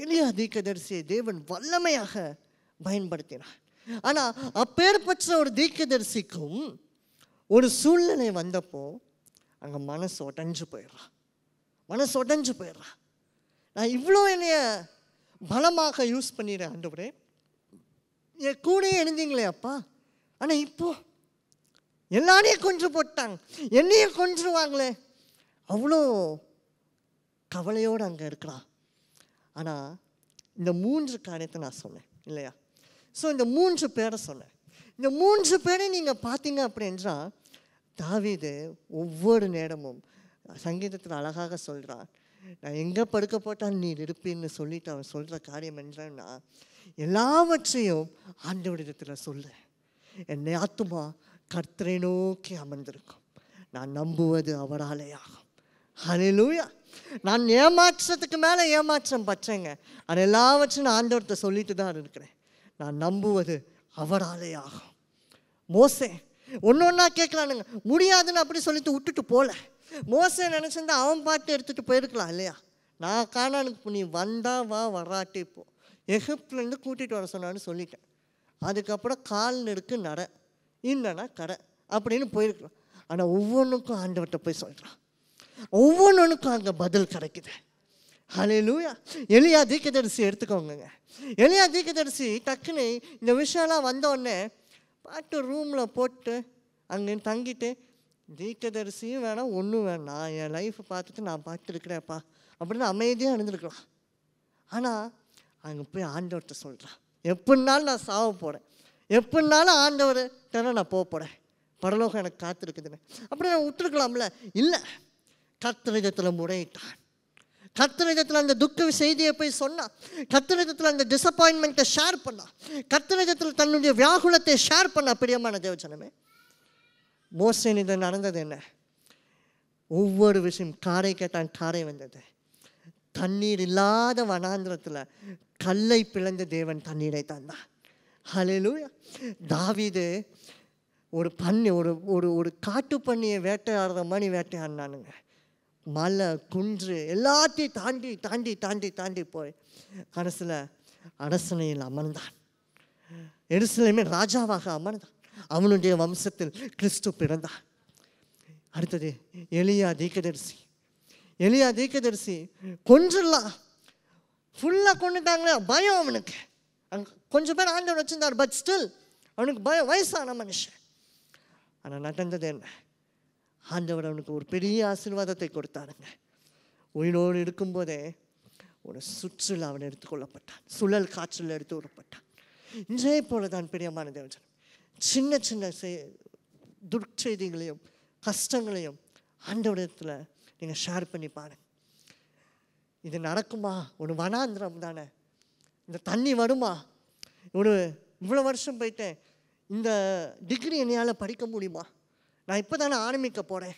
எலியா தீர்க்கதரிசியை தேவன் வல்லமையாக பயன்படுத்தினார். ஆனால் அப்பேற்பட்ட ஒரு தீர்க்கதரிசிக்கும் ஒரு சூழ்நிலை வந்தப்போ அங்கே மனசு உடஞ்சு போயிடுறான். நான் இவ்வளோ என்னைய பலமாக யூஸ் பண்ணிடுறேன் ஆண்டவரே, என் கூடயே எழுந்தீங்களே அப்பா, ஆனால் இப்போ எல்லாரையும் கொன்று போட்டாங்க, என்னையே கொன்றுவாங்களே. அவ்வளோ கவலையோடு அங்கே இருக்கிறான். ஆனால் இந்த 3 காரியத்தை நான் சொன்னேன் இல்லையா? ஸோ இந்த 3 பேரை சொன்னேன். இந்த 3 பேரை நீங்கள் பார்த்தீங்க அப்படின்றா, தாவீது ஒவ்வொரு நேரமும் சங்கீதத்தில் அழகாக சொல்கிறான், நான் எங்கே படுக்க போட்டால் நீ இருப்பேன்னு சொல்லிட்டு அவன் சொல்கிற காரியம் என்னன்னா, எல்லாவற்றையும் ஆண்டவரிடத்தில் சொல்லு. என் ஆத்துமா கர்த்தரை நோக்கி அமர்ந்திருக்கும், நான் நம்புவது அவராலே ஆகும். ஹல்லேலூயா. நான் ஏமாற்றத்துக்கு மேலே ஏமாற்றம் பற்றேங்க. அது எல்லாவற்றையும் நான் ஆண்டவர்கிட்ட சொல்லிட்டு தான் இருக்கிறேன். நான் நம்புவது அவராலே ஆகும். மோசே ஒன்று ஒன்றா கேட்குறானுங்க, முடியாதுன்னு அப்படி சொல்லிட்டு விட்டுட்டு போகல. மோசே நினச்சிருந்தா அவன் பாட்டு எடுத்துகிட்டு போயிருக்கலாம் இல்லையா? நான் கானானுக்கு நீ வந்தா வா, வராட்டி போ, எகிப்துலேருந்து கூட்டிகிட்டு வர சொன்னான்னு சொல்லிட்டேன். அதுக்கப்புறம் கால் நெருக்கு நட, இல்லைன்னா கடை அப்படின்னு போயிருக்கலாம். ஆனால் ஒவ்வொன்றுக்கும் ஆண்டவர்கிட்ட போய் சொல்கிறான், ஒவ்வொன்றுக்கும் அங்கே பதில் கிடைக்குது. ஹல்லேலூயா. எலியா தீர்க்கதரிசி எடுத்துக்கோங்க. எலியா தீர்க்கதரிசி டக்குன்னு இந்த விஷயம்லாம் வந்தோடனே பாட்டு ரூமில் போட்டு அங்கே தங்கிட்டு, தீர்க்கதரிசியும் வேணாம் ஒன்றும் வேணாம், என் லைஃப்பை பார்த்துட்டு நான் பார்த்துருக்கிறேன்ப்பா அப்படின்னு அமைதியாக இருந்திருக்கலாம். ஆனால் அங்கே போய் ஆண்டவர்கிட்ட சொல்கிறான், எப்படினாலும் நான் சாவ போகிறேன், எப்படினாலும் ஆண்டவர்கிட்ட நான் போக போகிறேன், பரலோகம் எனக்கு காத்திருக்குதுன்னு. அப்படி நான் விட்டுருக்கலாம்ல. இல்லை, கர்த்தரிடத்தில் முறையிட்டான். கர்த்தரிடத்தில் அந்த துக்க செய்தியை போய் சொன்னான். கர்த்தரிடத்தில் அந்த டிசப்பாயின்மெண்ட்டை ஷேர் பண்ணான். கர்த்தரிடத்தில் தன்னுடைய வியாகுலத்தை ஷேர் பண்ண. பிரியமான தேவஜனமே, மோசே இது நடந்தது என்ன? ஒவ்வொரு விஷயம், காரை கேட்டான், காரை வந்தது. தண்ணீர் இல்லாத வனாந்திரத்தில் கல்லை பிளந்த தேவன் தண்ணீரை தந்தான். ஹல்லேலூயா. தாவீது ஒரு பண்ணி ஒரு காட்டு பண்ணியை வேட்டையாடுற மாதிரி வேட்டையாடினானுங்க. மலை குன்று எல்லாத்தையும் தாண்டி தாண்டி தாண்டி தாண்டி போய் கடைசியில் அரசனையில் அமர்ந்தான். எருசலேமின் ராஜாவாக அமர்ந்தான். அவனுடைய வம்சத்தில் கிறிஸ்து பிறந்தான். அடுத்தது எலியா தீர்க்கதரிசி. எலியா தீர்க்கதரிசி கொன்றுலாம், ஃபுல்லாக கொண்டுட்டாங்களே, பயம் அவனுக்கு. அங்கே கொஞ்சம் பேர் ஆண்டவர் வச்சுருந்தார், பட் ஸ்டில் அவனுக்கு பயம். வயசான மனுஷன். ஆனால் நடந்தது என்ன? ஆண்டவர் அவனுக்கு ஒரு பெரிய ஆசீர்வாதத்தை கொடுத்தாருங்க. உயிரோடு இருக்கும்போதே ஒரு சுற்றில் அவன் எடுத்துக்கொள்ளப்பட்டான். சுழல் காற்றில் எடுத்து விடப்பட்டான். இதே போல தான் பிரியமான தேவஜனம், சின்ன சின்ன துர்ச்செய்திகளையும் கஷ்டங்களையும் ஆண்டவரிடத்தில் நீங்கள் ஷேர் பண்ணி பாருங்க. இது நடக்குமா? ஒரு வனாந்திரம் தானே, இந்த தண்ணி வருமா? இவ்வளோ வருஷம் போயிட்டேன், இந்த டிகிரி என்னையால் படிக்க முடியுமா? நான் இப்போ தானே ஆரம்பிக்க போகிறேன்,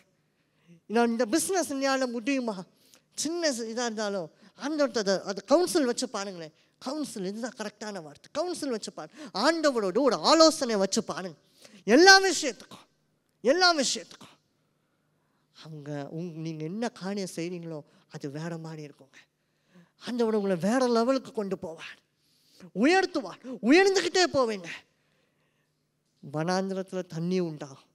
நான் இந்த பிஸ்னஸ் என்னையால் முடியுமா? சின்ன இதாக இருந்தாலும் ஆண்டவர்கிட்ட அது கவுன்சில் வச்சு பாருங்களேன். கவுன்சில், இதுதான் கரெக்டான வார்த்தை. கவுன்சில் வச்சு பாருங்க. ஆண்டவரோடு ஒரு ஆலோசனை வச்சு பாருங்க. எல்லா விஷயத்துக்கும் அவங்க நீங்கள் என்ன காரியம் செய்கிறீங்களோ அது வேறு மாதிரி இருக்குங்க. ஆண்டவர் உங்களை வேறு லெவலுக்கு கொண்டு போவார், உயர்த்துவார். உயர்ந்துக்கிட்டே போவீங்க. வனாந்திரத்தில் தண்ணி உண்டாகும்,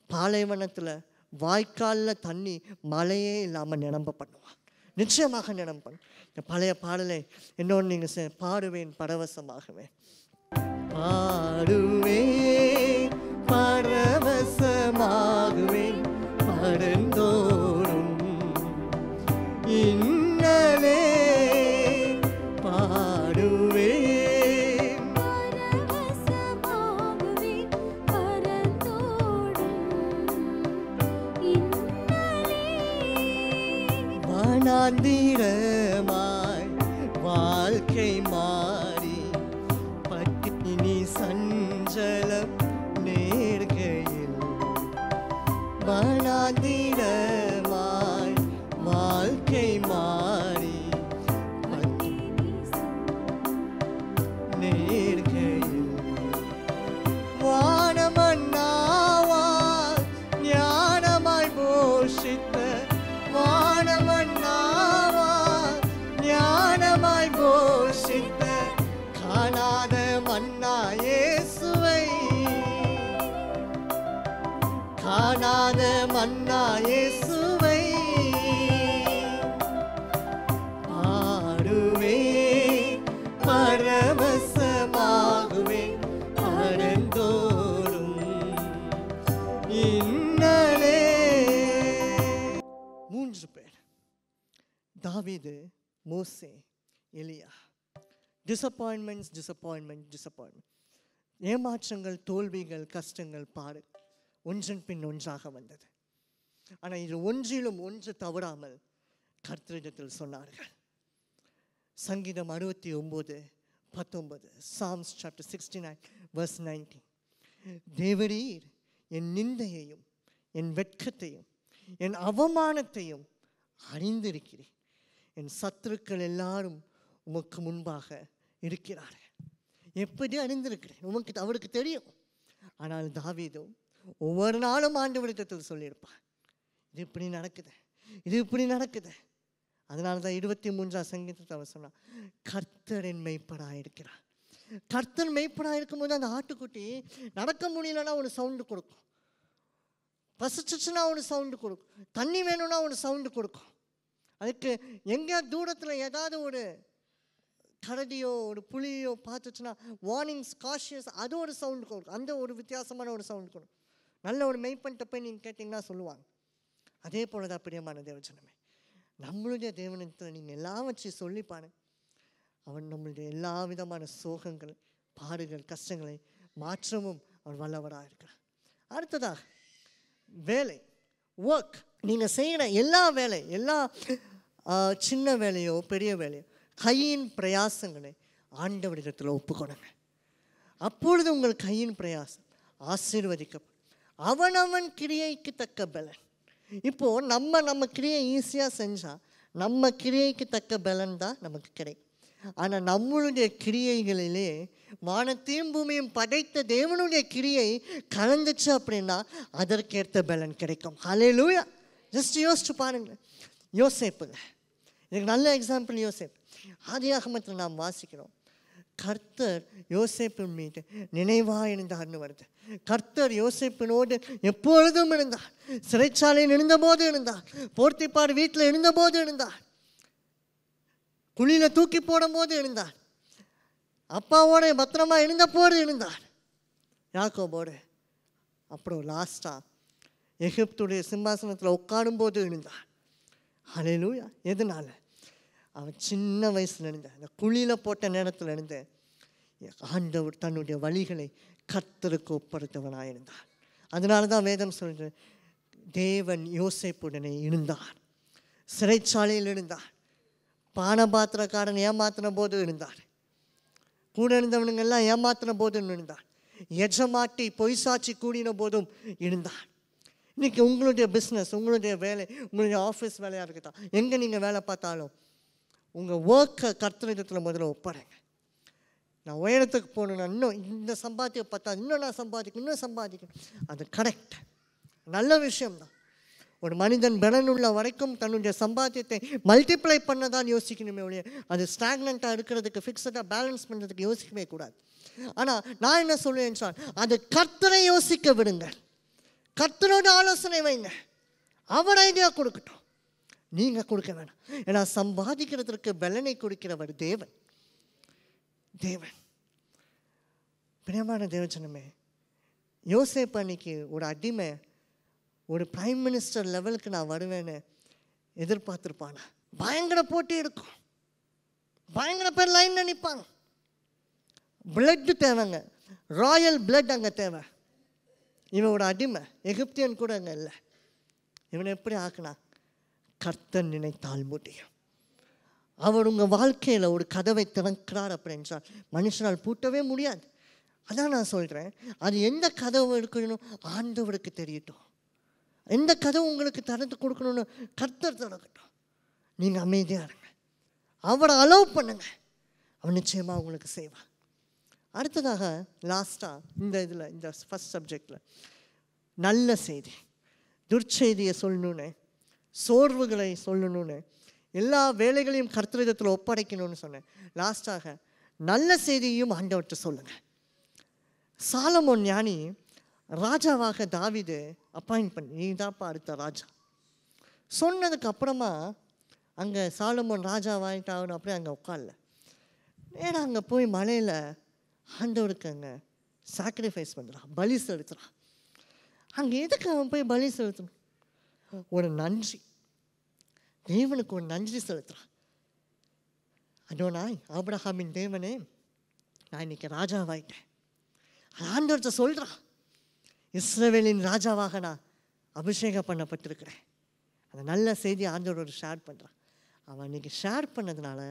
பாலைவனத்தில் வாய்க்காலில் தண்ணி மழையே இல்லாமல் நிரம்ப பண்ணுவான். நிச்சயமாக நிரம்ப. இந்த பழைய பாடலை என்னோடு நீங்கள் பாடுவேன் பரவசமாகவே. பாடுவேன் பரவசமாகுவேன் பரந்தோறும் இன்னலே பாடுவேன் பரவசமாகுவேன் பரந்தோறும் இன்னலே வனாந்திரமாய் வாழ்க்கை மாறி பட்டினி சஞ்சலம் நேர்கையில் வனாந்திரமாய் வாழ்க்கை மாறி நேர்கையில் வானமன்னாவால் ஞானமாய் போஷித்த வானமன்னாவால் ஞானமாய் போஷித்த காணாத மன்னா இயேசுவை, காணாத மன்னா இயேசுவை பாடுவேன் பரவசமாகுவேன் பரந்தோறும் இன்னலே. 3 பேர், தாவீது, மோசே, எலியா. டிசப்பாயின்மெண்ட், ஏமாற்றங்கள், தோல்விகள், கஷ்டங்கள், பாடு ஒன்றன் பின் ஒன்றாக வந்தது. ஆனால் இது ஒன்றிலும் ஒன்று தவறாமல் கர்த்தரிடத்தில் சொன்னார்கள். சங்கீதம் 69:19, Psalms chapter 69 verse 19. தேவரீர் என் நிந்தையையும் என் வெட்கத்தையும் என் அவமானத்தையும் அறிந்திருக்கிறேன். என் சத்துருக்கள் எல்லாரும் உமக்கு முன்பாக இருக்கிறார்கள். எப்படி அறிந்திருக்கிறேன்? அவருக்கு தெரியும். ஆனால் தாவீதும் ஒவ்வொரு நாளும் ஆண்டவரிடத்தில் சொல்லியிருப்பான், இது இப்படி நடக்குது. அதனால தான் 23ஆம் சங்கீதத்தை அவர் சொன்னார், கர்த்தர் என் மெய்ப்பனாக இருக்கிறார். கர்த்தர் மெய்ப்பனாக இருக்கும்போது அந்த ஆட்டுக்குட்டி நடக்க முடியலன்னா ஒரு சவுண்டு கொடுக்கும், பசிச்சுன்னா ஒரு சவுண்டு கொடுக்கும், தண்ணி வேணும்னா ஒரு சவுண்டு கொடுக்கும். அதுக்கு எங்கேயா தூரத்தில் ஏதாவது ஒரு கரடியோ ஒரு புலியோ பார்த்துச்சுன்னா வார்னிங்ஸ், காஷியஸ், அது ஒரு சவுண்டு கொடுக்கும். அந்த ஒரு வித்தியாசமான ஒரு சவுண்டு கொடுக்கும். நல்ல ஒரு மெய்ப்பன்ட்ட போய் நீங்கள் கேட்டிங்கன்னா சொல்லுவாங்க. அதே போல தான் பிரியமான தேவஜனமே, நம்மளுடைய தேவனிடத்தில் நீங்கள் எல்லாம் வச்சு சொல்லி பாருங்க. அவன் நம்மளுடைய எல்லா விதமான சோகங்கள், பாடுகள், கஷ்டங்களை மாற்றவும் அவன் வல்லவராக இருக்கிறார். அடுத்ததாக வேலை, ஒர்க். நீங்கள் செய்கிற எல்லா வேலை, எல்லா சின்ன வேலையோ பெரிய வேலையோ, கையின் பிரயாசங்களை ஆண்டவரிடத்தில் ஒப்புக்கொடுங்க. அப்பொழுது உங்கள் கையின் பிரயாசம் ஆசீர்வதிக்கப்படும். அவனவன் கிரியைக்கு தக்க பலன். இப்போது நம்ம கிரியை ஈஸியாக செஞ்சால் நம்ம கிரியைக்கு தக்க பலன் தான் நமக்கு கிடைக்கும். ஆனால் நம்மளுடைய கிரியைகளிலே வானத்தையும் பூமியும் படைத்த தேவனுடைய கிரியை கலந்துச்சு அப்படின்னா அதற்கேற்ற பலன் கிடைக்கும். ஹல்லேலூயா. ஜஸ்ட் யோசிச்சு பாருங்கள். யோசேப்புங்க, இதுக்கு நல்ல எக்ஸாம்பிள் யோசேப்பு. ஆதியாகமத்தில் நாம் வாசிக்கிறோம், கர்த்தர் யோசேப்பின் மீது நினைவாக இருந்தார்னு வருது. கர்த்தர் யோசேப்பினோடு எப்பொழுதும் இருந்தார். சிறைச்சாலையில் இருந்தபோது இருந்தார், போர்த்திப்பார் வீட்டில் இருந்தபோது இருந்தார், குழியில் தூக்கி போடும் போது இருந்தார், அப்பாவோட பத்திரமா இருந்த போது இருந்தார், யாக்கோபோடு. அப்புறம் லாஸ்டா எகிப்துடைய சிம்மாசனத்தில் உட்காரும் போது இருந்தார். ஹல்லேலூயா. எதனால? அவன் சின்ன வயசுல இருந்து அந்த குழியில் போட்ட நேரத்தில் இருந்து ஆண்டவர் தன்னுடைய வழிகளை கர்த்தருக்கு ஒப்படைத்தவனாக இருந்தார். அதனால தான் வேதம் சொல்ற, தேவன் யோசேப்புடனே இருந்தார், சிறைச்சாலையில் இருந்தார், பானபாத்திரக்காரன் ஏமாத்தின போது இருந்தார், கூட இருந்தவனுங்கெல்லாம் ஏமாத்தின போதும் இருந்தார், எஜமாட்டி பொய் சாட்சி கூடின போதும் இருந்தார். இன்றைக்கி உங்களுடைய பிஸ்னஸ், உங்களுடைய வேலை, உங்களுடைய ஆஃபீஸ் வேலையாக இருக்கட்டும், எங்கே நீங்கள் வேலை பார்த்தாலும் உங்கள் ஒர்க்கை கர்த்தரிடத்தில் முதல்ல ஒப்படைங்க. நான் உயரத்துக்கு போகணுன்னா இன்னும் இந்த சம்பாத்தியம் பார்த்தா இன்னும் நான் இன்னும் சம்பாதிக்கணும். அது கரெக்ட், நல்ல விஷயம்தான். ஒரு மனிதன் பலனுள்ள வரைக்கும் தன்னுடைய சம்பாத்தியத்தை மல்டிப்ளை பண்ண தான் யோசிக்கணுமே ஒழிய அது ஸ்டாக்னண்ட்டாக இருக்கிறதுக்கு, ஃபிக்ஸடாக பேலன்ஸ் பண்ணுறதுக்கு யோசிக்கவே கூடாது. ஆனால் நான் என்ன சொல்லுவேன் சொன்னால், அது கர்த்தரை யோசிக்க விடுங்க, கர்த்தரோட ஆலோசனை வைங்க, அவர் ஐடியா கொடுக்கட்டும், நீங்கள் கொடுக்க வேணாம். ஏன்னா சம்பாதிக்கிறதுக்கு பலனை கொடுக்கிறவர் தேவன். தேவன் பிரியமான தேவஜனமே, யோசேப்பு அன்னைக்கு ஒரு அடிமை ஒரு பிரைம் மினிஸ்டர் லெவலுக்கு நான் வருவேன்னு எதிர்பார்த்துருப்பானா? பயங்கர போட்டி இருக்கும், பயங்கர பேர் லைனில் நிற்பாங்க, பிளட்டு தேவைங்க, ராயல் பிளட் அங்கே தேவை. இவன் ஒரு அடிமை, எகிப்தியன் கூட அங்கே இல்லை. இவனை எப்படி ஆக்குனா? கர்த்தர் நினைத்தால் முடியும். அவர் உங்கள் வாழ்க்கையில் ஒரு கதவை திறக்கிறார் அப்படின்றால் மனுஷனால் பூட்டவே முடியாது. அதான் நான் சொல்கிறேன், அது எந்த கதவு இருக்கணும் ஆண்டவருக்கு தெரியட்டும். எந்த கதவு உங்களுக்கு திறந்து கொடுக்கணும்னு கர்த்தர் திறக்கட்டும். நீங்கள் அமைதியாக இருங்க, அவரை அலோவ் பண்ணுங்க, அவர் நிச்சயமாக உங்களுக்கு செய்வார். அடுத்ததாக லாஸ்ட்டாக இந்த ஃபஸ்ட் சப்ஜெக்டில் நல்ல செய்தி, துர்ச்செய்தியை சொல்லணுன்னு, சோர்வுகளை சொல்லணுன்னு, எல்லா வேலைகளையும் கர்த்தரிடத்தில் ஒப்படைக்கணும்னு சொன்னேன். லாஸ்ட்டாக நல்ல செய்தியையும் ஆண்டவர்கிட்ட சொல்லுங்கள். சாலமோன் ஞானி ராஜாவாக தாவீது அப்பாயின்ட் பண்ணி, நீ தான்ப்பா அடுத்த ராஜா சொன்னதுக்கு அப்புறமா அங்கே சாலமோன் ராஜாவாயிட்டாகணும் அப்படியே அங்கே உட்காரல. ஏன்னா அங்கே போய் மலையில் ஆண்டவருக்கு அங்கே சாக்ரிஃபைஸ் பண்ணுறான், பலி செலுத்துகிறான். அங்கே எதுக்கு அவன் போய் பலி செலுத்தணும்? ஒரு நன்றி, தேவனுக்கு ஒரு நன்றி செலுத்துகிறான். அதோனாய் ஆபிரகாமின் தேவனே, நான் இன்னைக்கு ராஜாவாயிட்டேன். ஆண்டவர்கிட்ட சொல்கிறான், இஸ்ரவேலின் ராஜாவாக நான் அபிஷேகம் பண்ணப்பட்டிருக்கிறேன். அந்த நல்ல செய்தியை ஆண்டவரோட ஷேர் பண்ணுறான். அவன் இன்னைக்கு ஷேர் பண்ணதுனால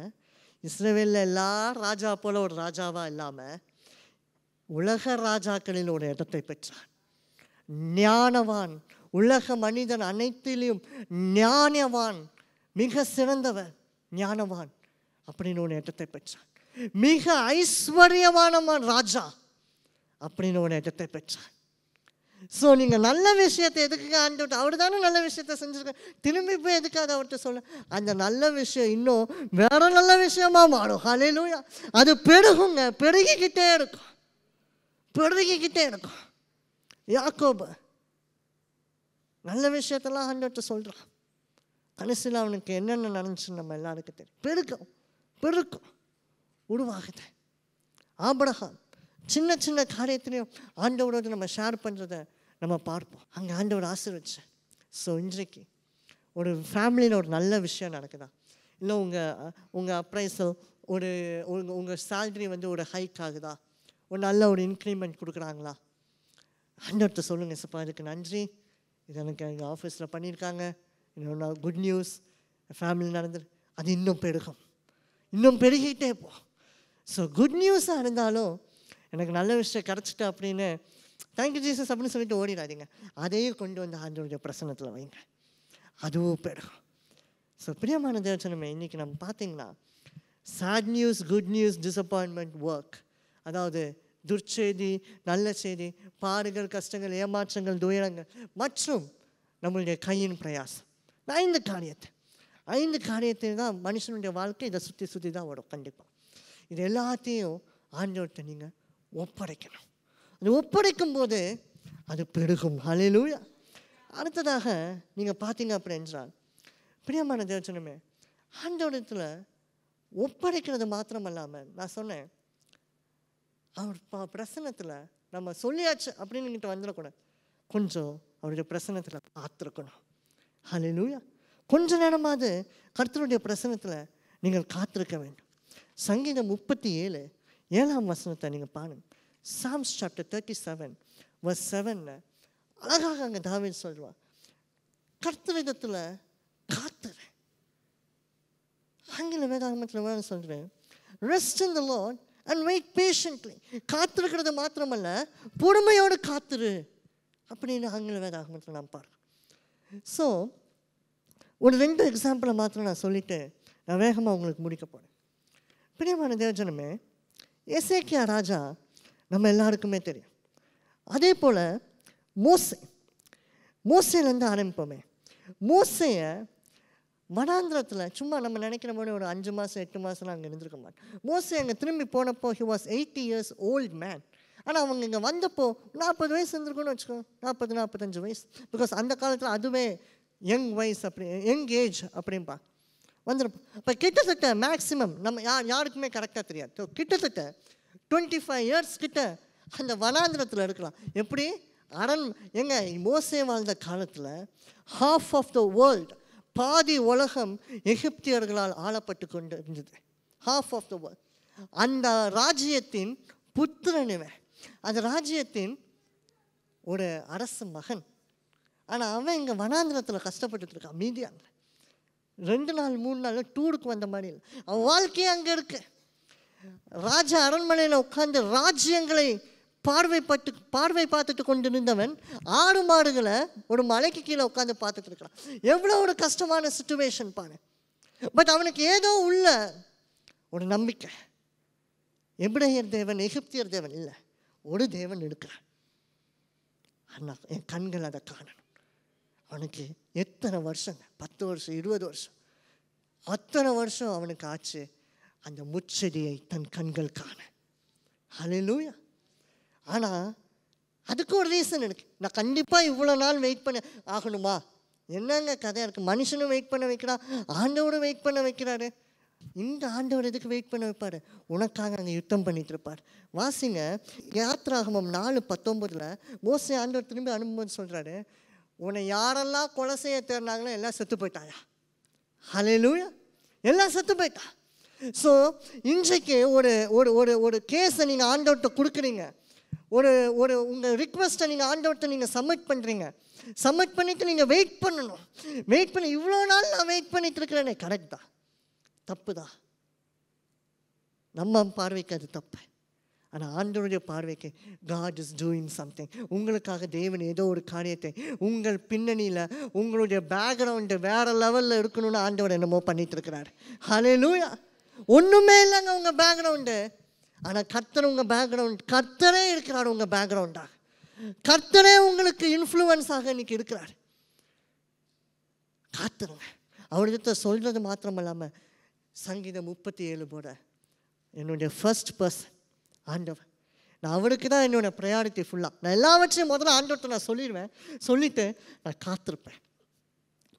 இஸ்ரவேலில் எல்லா ராஜா போல ஒரு ராஜாவாக இல்லாமல் உலக ராஜாக்களில் ஒரு இடத்தை பெற்றான். ஞானவான், உலக மனிதன் அனைத்திலும் ஞானவான், மிக சிறந்தவன், ஞானவான் அப்படின்னு ஒரு இடத்தை பெற்றான். மிக ஐஸ்வர்யவானவன் ராஜா அப்படின்னு ஒரு இடத்தை பெற்றான். ஸோ நீங்கள் நல்ல விஷயத்தை எதுக்கு ஆண்டவர்கிட்ட, அவர் தானே நல்ல விஷயத்த செஞ்சுருக்க, திரும்பி போய் எதுக்காக அவர்கிட்ட சொல்ல? அந்த நல்ல விஷயம் இன்னும் வேற நல்ல விஷயமா மாறும். ஹல்லேலூயா. அது பெருகுங்க, பெருகிக்கிட்டே இருக்கும், பெருகிக்கிட்டே இருக்கும். யாக்கோபு நல்ல விஷயத்தெல்லாம் ஆண்டவர்கிட்ட சொல்கிறான். கடைசியில் அவனுக்கு என்னென்ன நடந்துச்சுன்னு நம்ம எல்லாருக்கும் தெரியும். பெருக்கும் பெருக்கும் உருவாகுது. ஆபிரகாம் சின்ன சின்ன காரியத்திலையும் ஆண்டவரோடு நம்ம ஷேர் பண்ணுறதை நம்ம பார்ப்போம். அங்கே ஆண்டவர் ஆசீர்வதிச்சார். ஸோ இன்றைக்கு ஒரு ஃபேமிலியில் ஒரு நல்ல விஷயம் நடக்குதா, இல்லை உங்கள் அப்ரைசல் ஒரு உங்கள் சேல்ரி வந்து ஒரு ஹைக் ஆகுதா, ஒரு நல்ல ஒரு இன்க்ரிமெண்ட் கொடுக்குறாங்களா, ஆண்டவர்கிட்ட சொல்லுங்கள், சப்பா இதுக்கு நன்றி, இது எனக்கு எங்கள் ஆஃபீஸில் பண்ணியிருக்காங்க, இன்னொன்று குட் நியூஸ் ஃபேமிலி நடந்துரு, அது இன்னும் பெருகும், இன்னும் பெருகிட்டே போ. ஸோ குட் நியூஸாக இருந்தாலும் எனக்கு நல்ல விஷயம் கிடச்சிட்டு அப்படின்னு தேங்க்யூ ஜீசஸ் அப்படின்னு சொல்லிட்டு ஓடிடாதீங்க. அதையும் கொண்டு வந்து ஆண்டவருடைய பிரசன்னத்தில் வைங்க, அதுவும் பெருகும். ஸோ பிரியமான தேவச்சனமே, இன்றைக்கி நம்ம பார்த்தீங்கன்னா sad news, good news, disappointment, work, அதாவது துர்ச்செய்தி, நல்ல செய்தி, பாடுகள், கஷ்டங்கள், ஏமாற்றங்கள், துயரங்கள் மற்றும் நம்மளுடைய கையின் பிரயாசம், 5 காரியத்தை தான் மனுஷனுடைய வாழ்க்கை இதை சுற்றி தான் வரும். கண்டிப்பாக இது எல்லாத்தையும் ஆண்டவர்கிட்ட நீங்கள் ஒப்படைக்கணும். அது ஒப்படைக்கும் போது அது பெருகும். ஹல்லேலூயா. அடுத்ததாக நீங்கள் பார்த்தீங்க அப்படி என்றால் பிரியமான தேவச்சனமே, ஆண்டவரிடத்தில் ஒப்படைக்கிறது மாத்திரம் இல்லாமல், நான் சொன்னேன் அவர் பிரசன்னத்தில் நம்ம சொல்லியாச்சு அப்படின்னு நீங்கிட்ட வந்துடக்கூடாது, கொஞ்சம் அவருடைய பிரசன்னத்தில் காத்திருக்கணும். ஹல்லேலூயா. கொஞ்ச நேரமாவது கர்த்தருடைய பிரசன்னத்தில் நீங்கள் காத்திருக்க வேண்டும். சங்கீதம் 37:7 நீங்கள் பாருங்கள். சாம்ஸ் சாப்டர் 37 verse 7 அழகாக அங்கே தாவீது சொல்வார், கர்த்தரிடத்தில் காத்துரு. ஆங்கில வேதாகமத்தில் வேணும் சொல்கிறேன், rest in the Lord and wait patiently. காத்திருக்கிறது மாத்திரமல்ல, பொறுமையோடு காத்துரு அப்படின்னு ஆங்கில வேதாகமத்தில் நான் பாருங்கள். ஸோ ஒரு 2 எக்ஸாம்பிளை மாத்திரம் நான் சொல்லிவிட்டு நான் வேகமாக உங்களுக்கு முடிக்க போகிறேன். பிரியமான தேவஜனமே, எசேக்கியா ராஜா நம்ம எல்லாருக்குமே தெரியும். அதே போல் மோசேலேருந்து ஆரம்பிப்போமே. மோசேயை வனாந்திரத்தில் சும்மா நம்ம நினைக்கிற மாதிரி ஒரு 5 மாதம் 8 மாதம்லாம் அங்கே இருந்திருக்க மாட்டேன். மோசே அங்கே திரும்பி போனப்போ he was 80 years old man. ஆனால் அவங்க இங்கே வந்தப்போ 40 வயசு இருந்திருக்குன்னு வச்சுக்கோ, 40-45 வயசு. பிகாஸ் அந்த காலத்தில் அதுவே யங் வயசு, அப்படி யங் ஏஜ் அப்படின்பா வந்துருப்போம். இப்போ கிட்டத்தட்ட மேக்ஸிமம் நம்ம யாருக்குமே கரெக்டாக தெரியாது, கிட்டத்தட்ட 25 இயர்ஸ் கிட்ட அந்த வனாந்திரத்தில் இருக்கலாம். எப்படி எங்க மோசே வாழ்ந்த காலத்தில் half of the world, பாதி உலகம் எகிப்தியர்களால் ஆளப்பட்டு கொண்டு இருந்தது. half of the world. அந்த ராஜ்யத்தின் புத்திரனுவன், அந்த ராஜ்யத்தின் ஒரு அரச மகன். ஆனால் அவன் இங்கே வனாந்திரத்தில் கஷ்டப்பட்டுட்டு இருக்கான். மீதியாங்க 2 நாள் 3 நாள் டூருக்கு வந்த மாதிரி இல்லை, அவன் வாழ்க்கையே அங்கே இருக்கு. ராஜா அரண்மனையில் உட்கார்ந்து ராஜ்யங்களை பார்வை பார்த்துட்டு கொண்டிருந்தவன் 6 மாடுகளை ஒரு மலைக்கு கீழே உட்காந்து பார்த்துட்டு இருக்கிறான். எவ்வளோ ஒரு கஷ்டமான சிச்சுவேஷன் பாரு. பட் அவனுக்கு ஏதோ உள்ள ஒரு நம்பிக்கை, எபிரேயர் தேவன் எகிப்தியர் தேவன் இல்லை, ஒரு தேவன் இருக்கிறான். அண்ணா என் கண்கள் அதை காணணும். அவனுக்கு எத்தனை வருஷங்க, 10 வருஷம் 20 வருஷம், அத்தனை வருஷம் அவனுக்கு ஆச்சு அந்த முச்செடியை தன் கண்கள் காண. ஹல்லேலூயா. ஆனால் அதுக்கு ஒரு ரீசன் இருக்கு. நான் கண்டிப்பாக இவ்வளோ நாள் வெயிட் பண்ண ஆகணுமா? என்னங்க கதையாக இருக்குது. மனுஷனும் வெயிட் பண்ண வைக்கிறான், ஆண்டவரும் வெயிட் பண்ண வைக்கிறாரு. இந்த ஆண்டவர் எதுக்கு வெயிட் பண்ண வைப்பார்? உனக்காக அங்கே யுத்தம் பண்ணிட்டு இருப்பார். வாசிங்க யாத்ராகமம் 4:19 மோசே ஆண்டவர் திரும்பி அனுப்பும்போது சொல்கிறாரு, உன்னை யாரெல்லாம் கொலை செய்ய தேர்னாங்களோ எல்லாம் செத்து போயிட்டாயா. ஹல்லேலூயா. எல்லாம் செத்து போயிட்டா. ஸோ இன்றைக்கு ஒரு ஒரு ஒரு கேஸை நீங்கள் ஆண்டவர்கிட்ட கொடுக்குறீங்க, ஒரு உங்கள் ரிக்வெஸ்ட்டை நீங்கள் ஆண்டவர்கிட்ட நீங்கள் சப்மிட் பண்ணுறீங்க. சப்மிட் பண்ணிவிட்டு நீங்கள் வெயிட் பண்ணணும். வெயிட் பண்ணி இவ்வளோ நாள் நான் வெயிட் பண்ணிட்டு இருக்கிறேனே, கரெக்ட் தான், தப்பு தான். நம்ம பார்வைக்கு அது தப்பு. ஆனால் ஆண்டவருடைய பார்வைக்கு God is doing something. உங்களுக்காக தேவன் ஏதோ ஒரு காரியத்தை உங்கள் பின்னணியில் உங்களுடைய பேக்ரவுண்டு வேறு லெவலில் இருக்கணும்னு ஆண்டவர் என்னமோ பண்ணிட்டு இருக்கிறார். ஹல்லேலூயா. ஒன்றுமே இல்லைங்க உங்கள் பேக்ரவுண்டு, ஆனால் கர்த்தர் உங்கள் பேக்ரவுண்ட், கர்த்தரே இருக்கிறார் உங்கள் பேக்ரவுண்டாக. கர்த்தரே உங்களுக்கு இன்ஃப்ளூயன்ஸாக இன்னைக்கு இருக்கிறார். காத்துருங்க. அவர்கிட்ட சொல்கிறது மாத்திரம் இல்லாமல் சங்கீதம் 37 போட என்னுடைய ஃபர்ஸ்ட் பர்சன் ஆண்டவர். நான் அவருக்கு தான் என்னோடய ப்ரையாரிட்டி ஃபுல்லாக. நான் எல்லாவற்றையும் முதல்ல ஆண்டவர்கிட்ட நான் சொல்லிடுவேன். சொல்லிவிட்டு நான் காத்திருப்பேன்.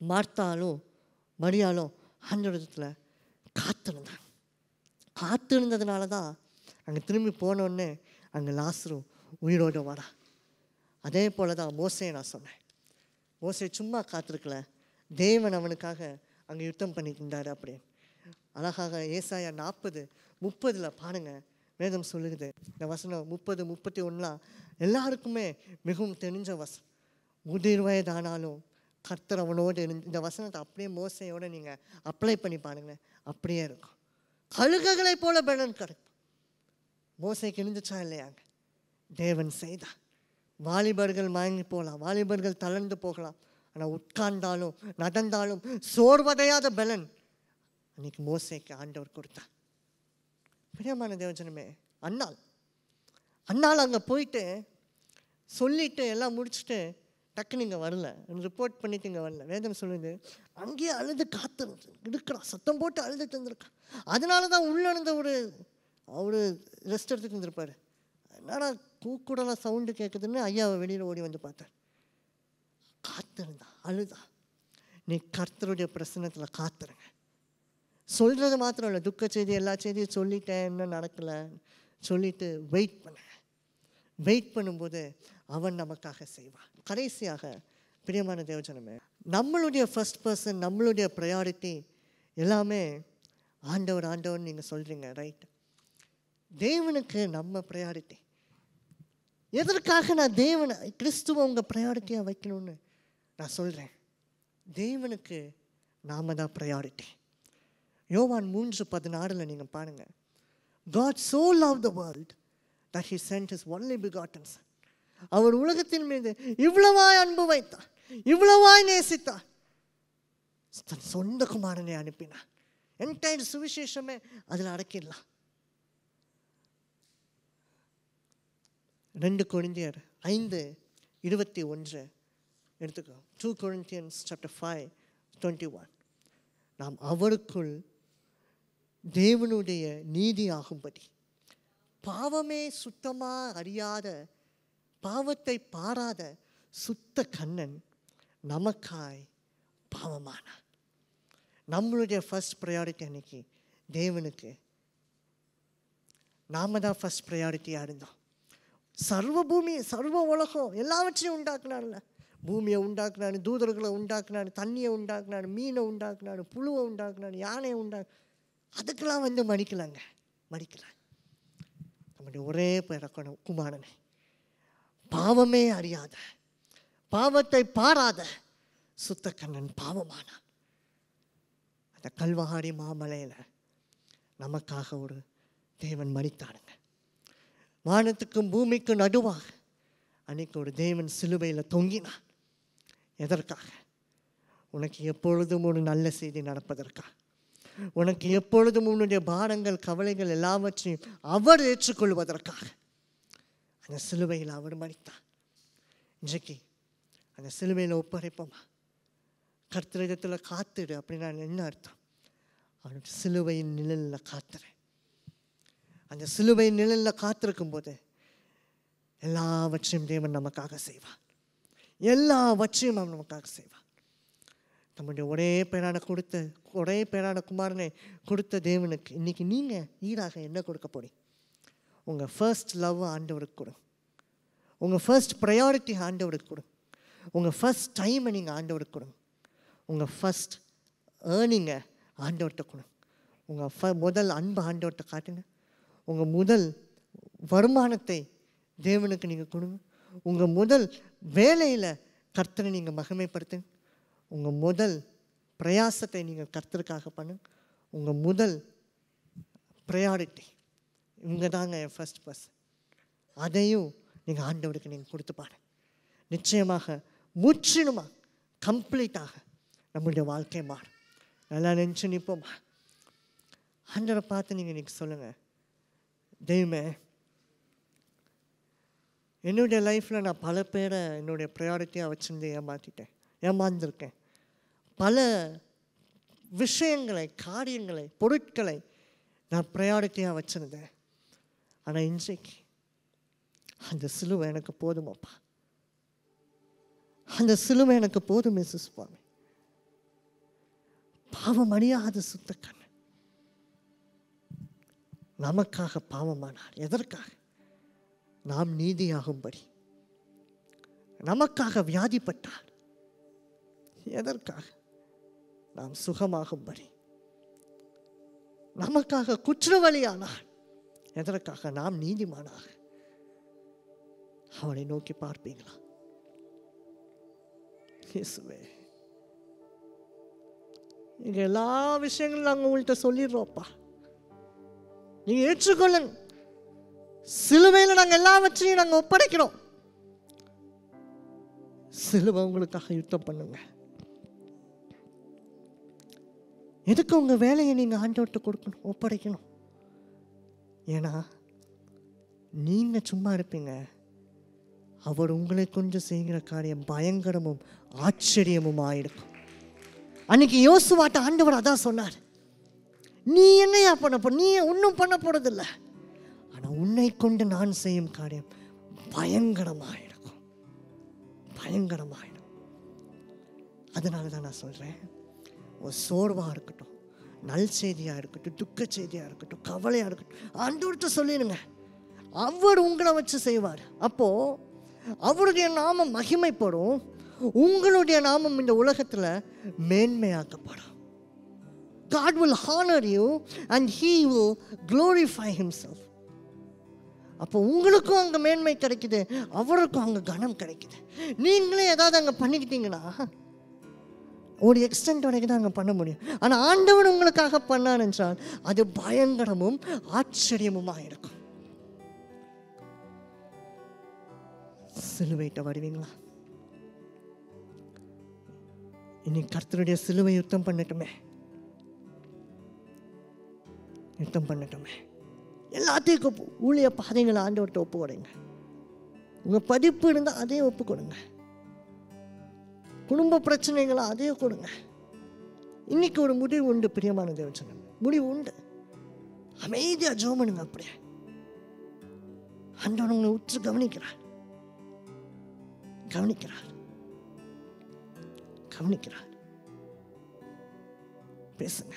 மார்த்தாலும் மரியாலும் ஆண்டவரத்தில் காத்திருந்ததுனால தான் அங்கே திரும்பி போனோடனே அங்கே லாசரு உயிரோடு வரா. அதே போல் தான் மோசே நான் சொன்னேன். மோசே சும்மா காத்திருக்கல, தேவன் அவனுக்காக அங்கே யுத்தம் பண்ணிட்டு இருந்தார். அப்படி அழகாக ஏசாயா 40:30 பாருங்க, வேதம் சொல்லுகிறது. இந்த வசனம் 30-31 எல்லாருக்குமே மிகவும் தெரிஞ்ச வசனம். முதிர் வயதானாலும் கர்த்தர் அவனோடு இந்த வசனத்தை அப்படியே மோசையோடு நீங்கள் அப்ளை பண்ணி பாருங்களேன், அப்படியே இருக்கும். கழுகுகளை போல பலன் கிடைக்கும். மோசைக்கு இருந்துச்சா இல்லையாங்க? தேவன் செய்தார். வாலிபர்கள் மயங்கி போகலாம், வாலிபர்கள் தளர்ந்து போகலாம், ஆனால் உட்கார்ந்தாலும் நடந்தாலும் சோர்வடையாத பலன் அன்னைக்கு மோசைக்கு ஆண்டவர் கொடுத்தார். பிரியமான தேவஜனமே, அண்ணாள் அங்கே போயிட்டு சொல்லிட்டு எல்லாம் முடிச்சுட்டு டக்குன்னு இங்கே வரல, ரிப்போர்ட் பண்ணிட்டு இங்கே வரல. வேதம் சொல்லுது அங்கேயே அழுது காத்து இருக்கிறான், சத்தம் போட்டு அழுதுட்டு இருந்திருக்கான். அதனால தான் உள்ள இருந்த அவரு ரெஸ்ட் எடுத்துட்டு இருந்திருப்பாரு. என்னடா கூக்குடலாம் சவுண்டு கேட்குதுன்னு ஐயாவை வெளியில் ஓடி வந்து பார்த்தார். காத்திருந்தா, அழுதா. நீ கர்த்தருடைய பிரசன்னத்தில் காத்துருங்க. சொல்கிறது மாத்திரம் இல்லை, துக்க செய்தி எல்லா செய்தியும் சொல்லிட்டேன், இன்னும் நடக்கலை சொல்லிட்டு வெயிட் பண்ணும்போது அவன் நமக்காக செய்வான். கடைசியாக பிரியமான தேவஜனமே, நம்மளுடைய ஃபர்ஸ்ட் பர்சன், நம்மளுடைய ப்ரையாரிட்டி எல்லாமே ஆண்டவர் நீங்கள் சொல்கிறீங்க, ரைட்? தேவனுக்கு நம்ம ப்ரையாரிட்டி. எதற்காக நான் கிறிஸ்துவ உங்கள் ப்ரையாரிட்டியாக வைக்கணும்னு நான் சொல்கிறேன். தேவனுக்கு நாம தான் ப்ரையாரிட்டி. யோவான் 3:16 நீங்கள் பாருங்கள். God so loved the world that he sent his only begotten son. அவர் உலகத்தின் மீது இவ்வளவாய் அன்பு வைத்தார், இவ்வளவாய் நேசித்தார், தன் சொந்த குமாரனை அனுப்பினார். என்டையர் சுவிசேஷமே அதில் அடக்கிடலாம். 2 கொரிந்தியர் 5:21 எடுத்துக்கோ. 2 Corinthians 5:21. நாம் அவருக்குள் தேவனுடைய நீதி ஆகும்படி பாவமே சுத்தமாக அறியாத, பாவத்தை பாராத சுத்த கண்ணன் நமக்காய் பாவமானார். நம்மளுடைய ஃபர்ஸ்ட் ப்ரையாரிட்டி அன்னைக்கு தேவனுக்கு நாம தான் ஃபர்ஸ்ட் ப்ரையாரிட்டியாக இருந்தோம். சர்வ பூமி, சர்வ உலகம் எல்லாவற்றையும் உண்டாக்குனார்ல. பூமியை உண்டாக்குனாரு, தூதர்களை உண்டாக்குனாரு, தண்ணியை உண்டாக்குனாரு, மீனை உண்டாக்குனாரு, புழுவை உண்டாக்குனாரு, யானையை அதுக்கெல்லாம் மடிக்கல. நம்முடைய ஒரே குமாரனை, பாவமே அறியாத, பாவத்தை பாராத சுத்த கண்ணன் பாவமானான். அந்த கல்வாரி மாமலையில் நமக்காக ஒரு தேவன் மரித்தாருங்க. வானத்துக்கும் பூமிக்கும் நடுவாக அன்னைக்கு ஒரு தேவன் சிலுவையில் தொங்கினான். எதற்காக? உனக்கு எப்பொழுதும் ஒரு நல்ல செய்தி நடப்பதற்காக, உனக்கு எப்பொழுதும் உன்னுடைய பாரங்கள், கவலைகள் எல்லாவற்றையும் அவர் ஏற்றுக்கொள்வதற்காக அந்த சிலுவையில் அவர் மரித்தார். இன்றைக்கு அந்த சிலுவையில் ஒப்படைப்போமா? கர்த்தரிடத்தில் காத்துடு அப்படின்னா என்ன அர்த்தம்? அவனுடைய சிலுவையின் நிழலில் காத்துறேன். அந்த சிலுவையின் நிழலில் காத்திருக்கும் போது எல்லாவற்றையும் தேவன் நமக்காக செய்வார். எல்லாவற்றையும் அவன் நமக்காக செய்வான். நம்முடைய ஒரே பேரான குமாரனை கொடுத்த தேவனுக்கு இன்னைக்கு நீங்கள் ஈடாக என்ன கொடுக்க போறீங்க? உங்கள் ஃபர்ஸ்ட் லவ் ஆண்டவருக்கு கொடுங்க. உங்கள் ஃபர்ஸ்ட் ப்ரையாரிட்டி ஆண்டவருக்கு கொடுங்க. உங்கள் ஃபர்ஸ்ட் டைமை நீங்கள் ஆண்டவருக்கு கொடுங்க. உங்கள் ஃபர்ஸ்ட் ஏர்னிங்கை ஆண்டவர்கிட்ட கொடுங்க. உங்கள் முதல் அன்பு ஆண்டவர்கிட்ட காட்டுங்க. உங்கள் முதல் வருமானத்தை தேவனுக்கு நீங்கள் கொடுங்க. உங்கள் முதல் வேலையில் கர்த்தரை நீங்கள் மகிமைப்படுத்துங்க. உங்கள் முதல் பிரயாசத்தை நீங்கள் கர்த்தருக்காக பண்ணுங்க. உங்கள் முதல் ப்ரையாரிட்டி இவங்க தாங்க என் ஃபர்ஸ்ட் பர்சன். அதையும் நீங்கள் ஆண்டவருக்கு நீங்கள் கொடுத்து பாருங்க. நிச்சயமாக முற்றிலுமாக கம்ப்ளீட்டாக நம்மளுடைய வாழ்க்கை மாறும். நல்லா நினச்சி நிற்போமா? ஆண்டவரை பார்த்து நீங்கள் இன்றைக்கி சொல்லுங்கள், தெய்வமே, என்னுடைய லைஃப்பில் நான் பல பேரை என்னுடைய ப்ரையாரிட்டியாக வச்சுருந்து ஏமாந்துருக்கேன். பல விஷயங்களை, காரியங்களை, பொருட்களை நான் ப்ரையாரிட்டியாக வச்சுருந்தேன். ஆனால் இன்றைக்கு அந்த சிலுவை எனக்கு போதுமாப்பா, அந்த சிலுவை எனக்கு போதும் சுவாமி. பாவம் அறியாத சுத்த கண்ணன் நமக்காக பாவமானார். எதற்காக? நாம் நீதியாகும்படி. நமக்காக வியாதிப்பட்டார். எதற்காக? நாம் சுகமாகும்படி நமக்காக குற்றவாளியானார். எதற்காக? நாம் நீதிமானாக. அவனை நோக்கி பார்ப்பீங்களா? இயேசுவே, இங்க எல்லா விஷயங்களும் நாங்கள் உங்கள்கிட்ட சொல்லிடுறோம்ப்பா, நீங்க ஏற்றுக்கொள்ளுங்க. சிலுவையில் நாங்கள் எல்லாவற்றையும் நாங்கள் ஒப்படைக்கிறோம். சிலுவை உங்களுக்காக யுத்தம் பண்ணுங்க. எதுக்கு உங்க வேலையை நீங்க ஆண்டவர்கிட்ட கொடுக்கணும், ஒப்படைக்கணும்? ஏன்னா நீங்க சும்மா இருப்பீங்க, அவர் உங்களை கொண்டு செய்கிற காரியம் பயங்கரமும் ஆச்சரியமும் ஆயிருக்கும். அன்னைக்கு யோசுவாட்ட ஆண்டவர் அதான் சொன்னார், நீ என்னையா பண்ண போற, நீ ஒன்றும் பண்ண போறதில்லை, ஆனால் உன்னை கொண்டு நான் செய்யும் காரியம் பயங்கரமாயிருக்கும், பயங்கரமாயிடும். அதனால தான் நான் சொல்கிறேன், ஒரு சோர்வாக இருக்கட்டும், நல் செய்தியாக இருக்கட்டும், துக்க செய்தியாக இருக்கட்டும், கவலையாக இருக்கட்டும், ஆண்டவர்கிட்ட சொல்லிடுங்க. அவர் உங்களை வச்சு செய்வார். அப்போது அவருடைய நாமம் மகிமைப்படும், உங்களுடைய நாமம் இந்த உலகத்தில் மேன்மையாக்கப்படும். God will honor you and He will glorify Himself. அப்போ உங்களுக்கும் அங்கே மேன்மை கிடைக்குது, அவருக்கும் அங்கே கனம் கிடைக்குது. நீங்களே ஏதாவது அங்கே பண்ணிக்கிட்டீங்கன்னா ஒரு எக்ஸ்டென்ட் வரைக்கும் தான் அங்கே பண்ண முடியும். ஆனால் ஆண்டவர் உங்களுக்காக பண்ணார் என்றால் அது பயங்கரமும் ஆச்சரியமுமாக இருக்கும். சிலுவைட்ட வருவீங்களா? இன்னைக்கு கர்த்தருடைய சிலுவை யுத்தம் பண்ணட்டுமே, யுத்தம் பண்ணட்டுமே. எல்லாத்தையும் ஊழிய பாதைகளை ஆண்டவர்கிட்ட ஒப்பு கொடுங்க. உங்கள் படிப்பு இருந்தால் அதே ஒப்பு கொடுங்க. குடும்ப பிரச்சனைகளை அதே கொடுங்க. இன்னைக்கு ஒரு முடிவு உண்டு, பிரியமான தேவச்சனம், முடிவு உண்டு. அமைதியாக ஜெபம் பண்ணுங்க. அப்படியே ஆண்டவர் உங்களை உற்று கவனிக்கிறார், கவனிக்கிறார், கவனிக்கிறார். பேசுங்க,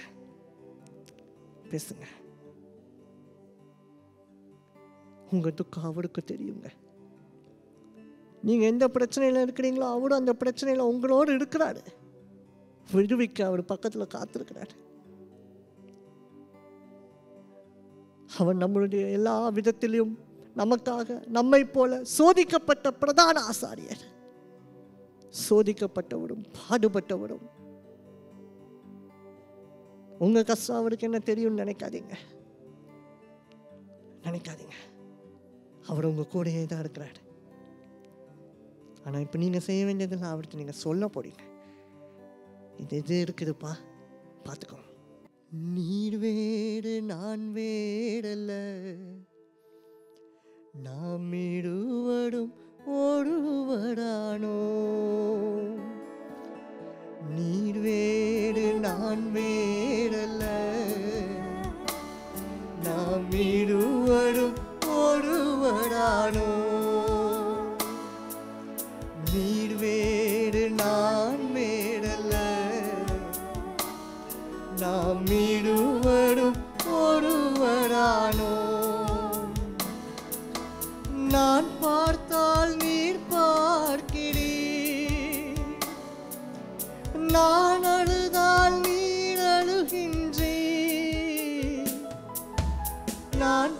பேசுங்க. உங்க துக்கம் அவருக்கு தெரியுங்க. நீங்க எந்த பிரச்சனையில இருக்கிறீங்களோ அவரும் அந்த பிரச்சனையில உங்களோடு இருக்கிறாரு. விடுவிக்க அவர் பக்கத்துல காத்திருக்கிறார். அவர் நம்மளுடைய எல்லா விதத்திலும் நமக்காக நம்மை போல சோதிக்கப்பட்ட பிரதான ஆசாரியர், சோதிக்கப்பட்டவரும் பாடுபட்டவரும். உங்க கஷ்டம் அவருக்கு என்ன தெரியும்னு நினைக்காதீங்க, நினைக்காதீங்க. அவர் உங்க கூடயே தான் இருக்கிறார். ஆனால் இப்போ நீங்கள் செய்ய வேண்டியதெல்லாம் அவருக்கு நீங்கள் சொல்ல போறீங்க. இது எது இருக்குதுப்பா பார்த்துக்கோ. நீர் வேறு நான் வேறல்ல, நாம் இருவரும் ஒருவரானோ. நீர் வேறு நான் வேறல்ல, நாம் இருவரும் ஒருவரானோ. நீர் வேறு நான் வேறல்ல, நாம் இருவரும் ஒருவரானோ. நான் பார்த்தால் நீர் பார்க்கிறீர், நான் அழுதால் நீர் அழுகின்றீர். நான்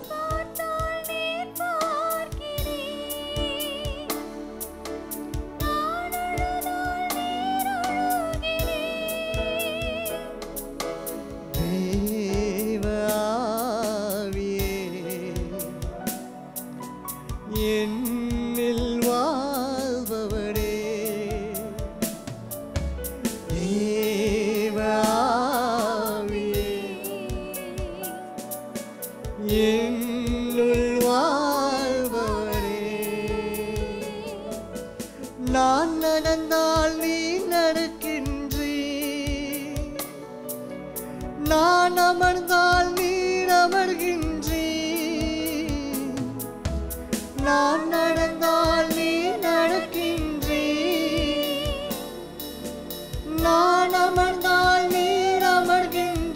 நான் நடந்தால் நீ நடக்கின்றீர், நான் அமர்ந்தால் நீ அமர்கின்றீர். நான் நடந்தால் நீ நடக்கின்றீர், நான் அமர்ந்தால் நீ அமர்கின்றீர்.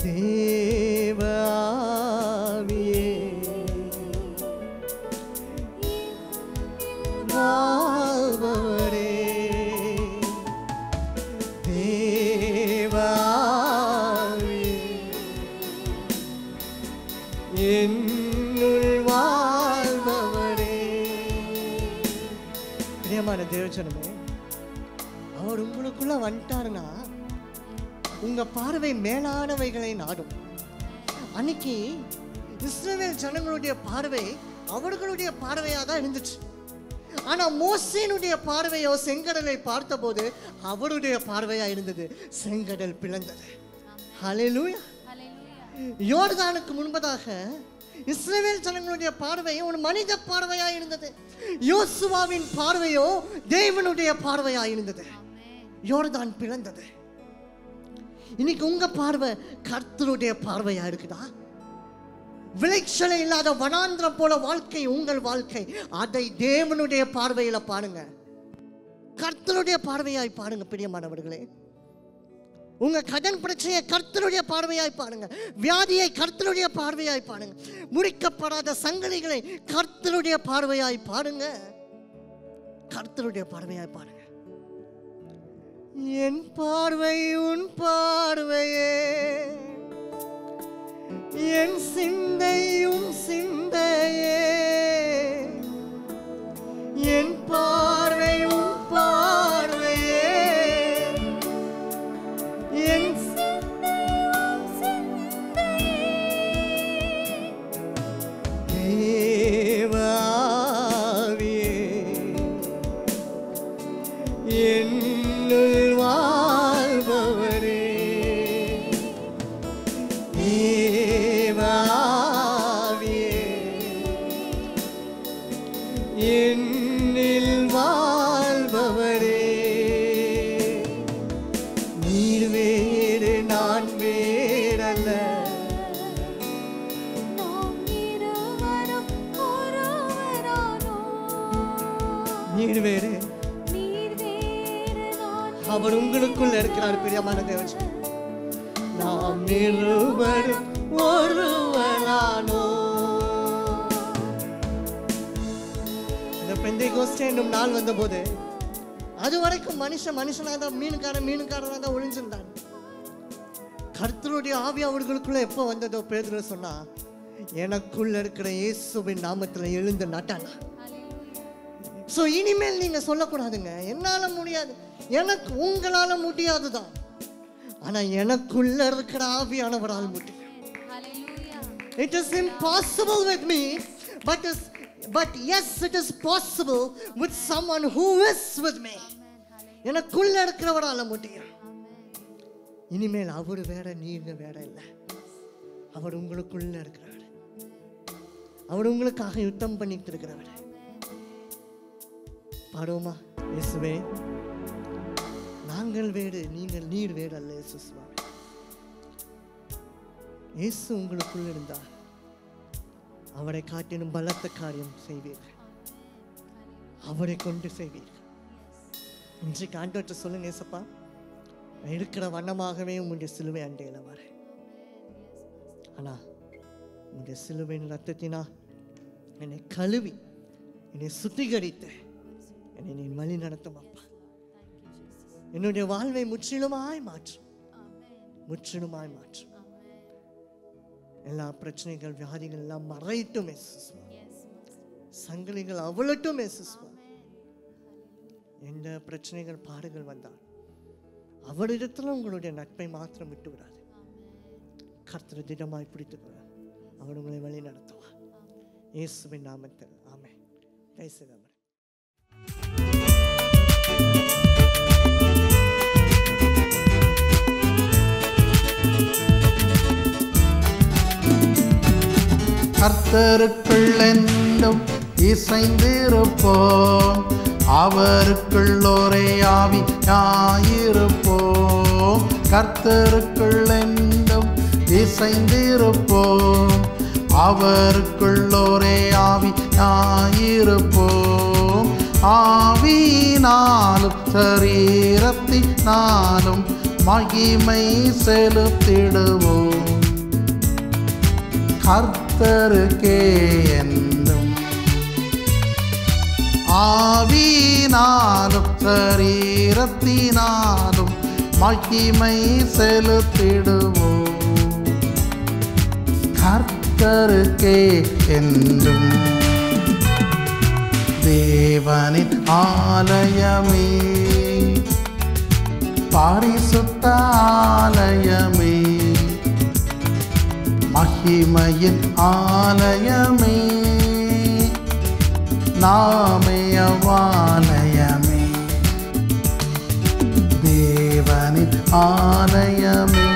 தேவ ஆவியே வாழ்பவரே, என்னுள் வாழ்பவரே. பிரியமான தேவஜனமே, அவர் உங்களுக்குள்ள வந்துட்டாருன்னா உங்க பார்வை மேலானவைகளை நாடும். அன்னைக்கு இஸ்ரவேல் ஜனங்களுடைய பார்வை அவர்களுடைய பார்வையாக தான் இருந்துச்சு. ஆனா மோசேனுடைய பார்வையோ செங்கடலை பார்த்தபோது அவருடைய பார்வையா இருந்தது. செங்கடல் பிளந்தது. ஹல்லேலூயா. யோர்தானுக்கு முன்பதாக இஸ்ரவேல் ஜனங்களுடைய பார்வை ஒரு மனித பார்வையா இருந்தது. யோசுவாவின் பார்வையோ தேவனுடைய பார்வையா இருந்தது. யோர்தான் பிளந்தது. இன்னைக்கு உங்க பார்வை கர்த்தருடைய பார்வையா இருக்குதா? விளைச்சலை இல்லாத வனாந்திரம் போல வாழ்க்கை உங்கள் வாழ்க்கை. அதை தேவனுடைய பார்வையில பாருங்க, கர்த்தருடைய பார்வையாய் பாருங்க. பிரியமானவர்களே, உங்க கடன் பிரச்சனையை கர்த்தருடைய பார்வையாய் பாருங்க. வியாதியை கர்த்தருடைய பார்வையாய் பாருங்க. முடிக்கப்படாத சங்கதிகளை கர்த்தருடைய பார்வையாய் பாருங்க. கர்த்தருடைய பார்வையாய் பாருங்க. என் பார்வை உன் பார்வையே, என் சிந்தை உன் சிந்தையே. என் பார்வை உன் பார்வையே, என் சிந்தை உன் சிந்தையே. தேவ ஆவியே, என்னுள் வாழ்பவரே. என்னில் வாழ்பவரே. நீர் வேறு நான் வேறல்ல, நீர் வேறு அவர் உங்களுக்குள்ள இருக்கிறார். பிரியமான தேவன், நாம் இருவரும் ஒருவரானோ. பெந்தைகோஸ்தே என்னும் நாள் வந்தபோது அது வரைக்கும் மனுஷனாக தான், மீனுக்காரனாக தான் ஒளிஞ்சிருந்தான். கர்த்தருடைய ஆவி அவர்களுக்குள்ள எப்போ வந்ததோ பேதுரு சொன்னா, எனக்குள்ள இருக்கிற இயேசுவின் நாமத்துல எழுந்து நட்டானா. சோ இனிமேல் நீங்க சொல்லக்கூடாதுங்க, என்னால முடியாது, எனக்கு உங்களால முடியாதுதான், ஆனா எனக்குள்ள இருக்கிற ஆவியானவரால் முடியும். It is impossible with me, but yes, it is possible with someone who is with me. எனக்குள்ள இருக்கிறவரால முடியும். இனிமேல் அவர் வேற, நீங்க வேற இல்லை. அவர் உங்களுக்குள்ள இருக்கிறவர். அவர் உங்களுக்காக யுத்தம் பண்ணிட்டு இருக்கிறவர். பாடுவோமா? இயேசுவே, நாங்கள் வேறு, நீர் வேறு அல்ல. இயேசு உங்களுக்குள்ள இருந்தார், அவரை காட்டினும் பலத்த காரியம் செய்வீர்கள். அவரை கொண்டு செய்வீர்கள். இன்றைக்கு ஆண்டவர்கிட்ட சொல்லுங்க, ஏசப்பா, நான் இருக்கிற வண்ணமாகவே உங்களுடைய சிலுவை அண்டையில் வரேன். ஆனா உங்களுடைய சிலுவையின் ரத்தத்தினா என்னை கழுவி, என்னை சுத்திகரித்து, என்னை நீ வழி நடத்தும் அப்பா. என்னுடைய வாழ்வை முற்றிலுமாய் மாற்றும், முற்றிலுமாய் மாற்றும். எல்லா பிரச்சனைகள், வியாதிகள் எல்லாம் மறையட்டும், சங்கிலிகள் அவளட்டும். எந்த பிரச்சனைகள், பாடுகள் வந்தால் அவரிடத்துல உங்களுடைய நட்பை மாத்திரம் விட்டு விடாது. கர்த்தரை திடமாய் பிடித்துக்கொள்ள அவர் உங்களை வழி நடத்துவார். இயேசுவின் நாமத்தில் ஆமென். பேசுகிறவர் கர்த்தருக்குள் என்றும் இசைந்திருப்போம், அவருக்குள் ஒரே ஆவியாயிருப்போம். கர்த்தருக்குள் என்றும் இசைந்திருப்போம், அவருக்குள் ஒரே ஆவியாயிருப்போம். ஆவியினாலும் சரீரத்தினாலும் மகிமை செலுத்திடுவோம். கர்த்தருக்கே என்றும் ஆவியினாலும் சரீரத்தினாலும் மகிமை செலுத்திடுவோம். கர்த்தருக்கே கர்த்தருக்கே என்றும். தேவனின் ஆலயமே, பரிசுத்த ஆலயமே, மகிமையின் ஆலயமே, நாமே அவ்வாலயமே. தேவனின் ஆலயமே,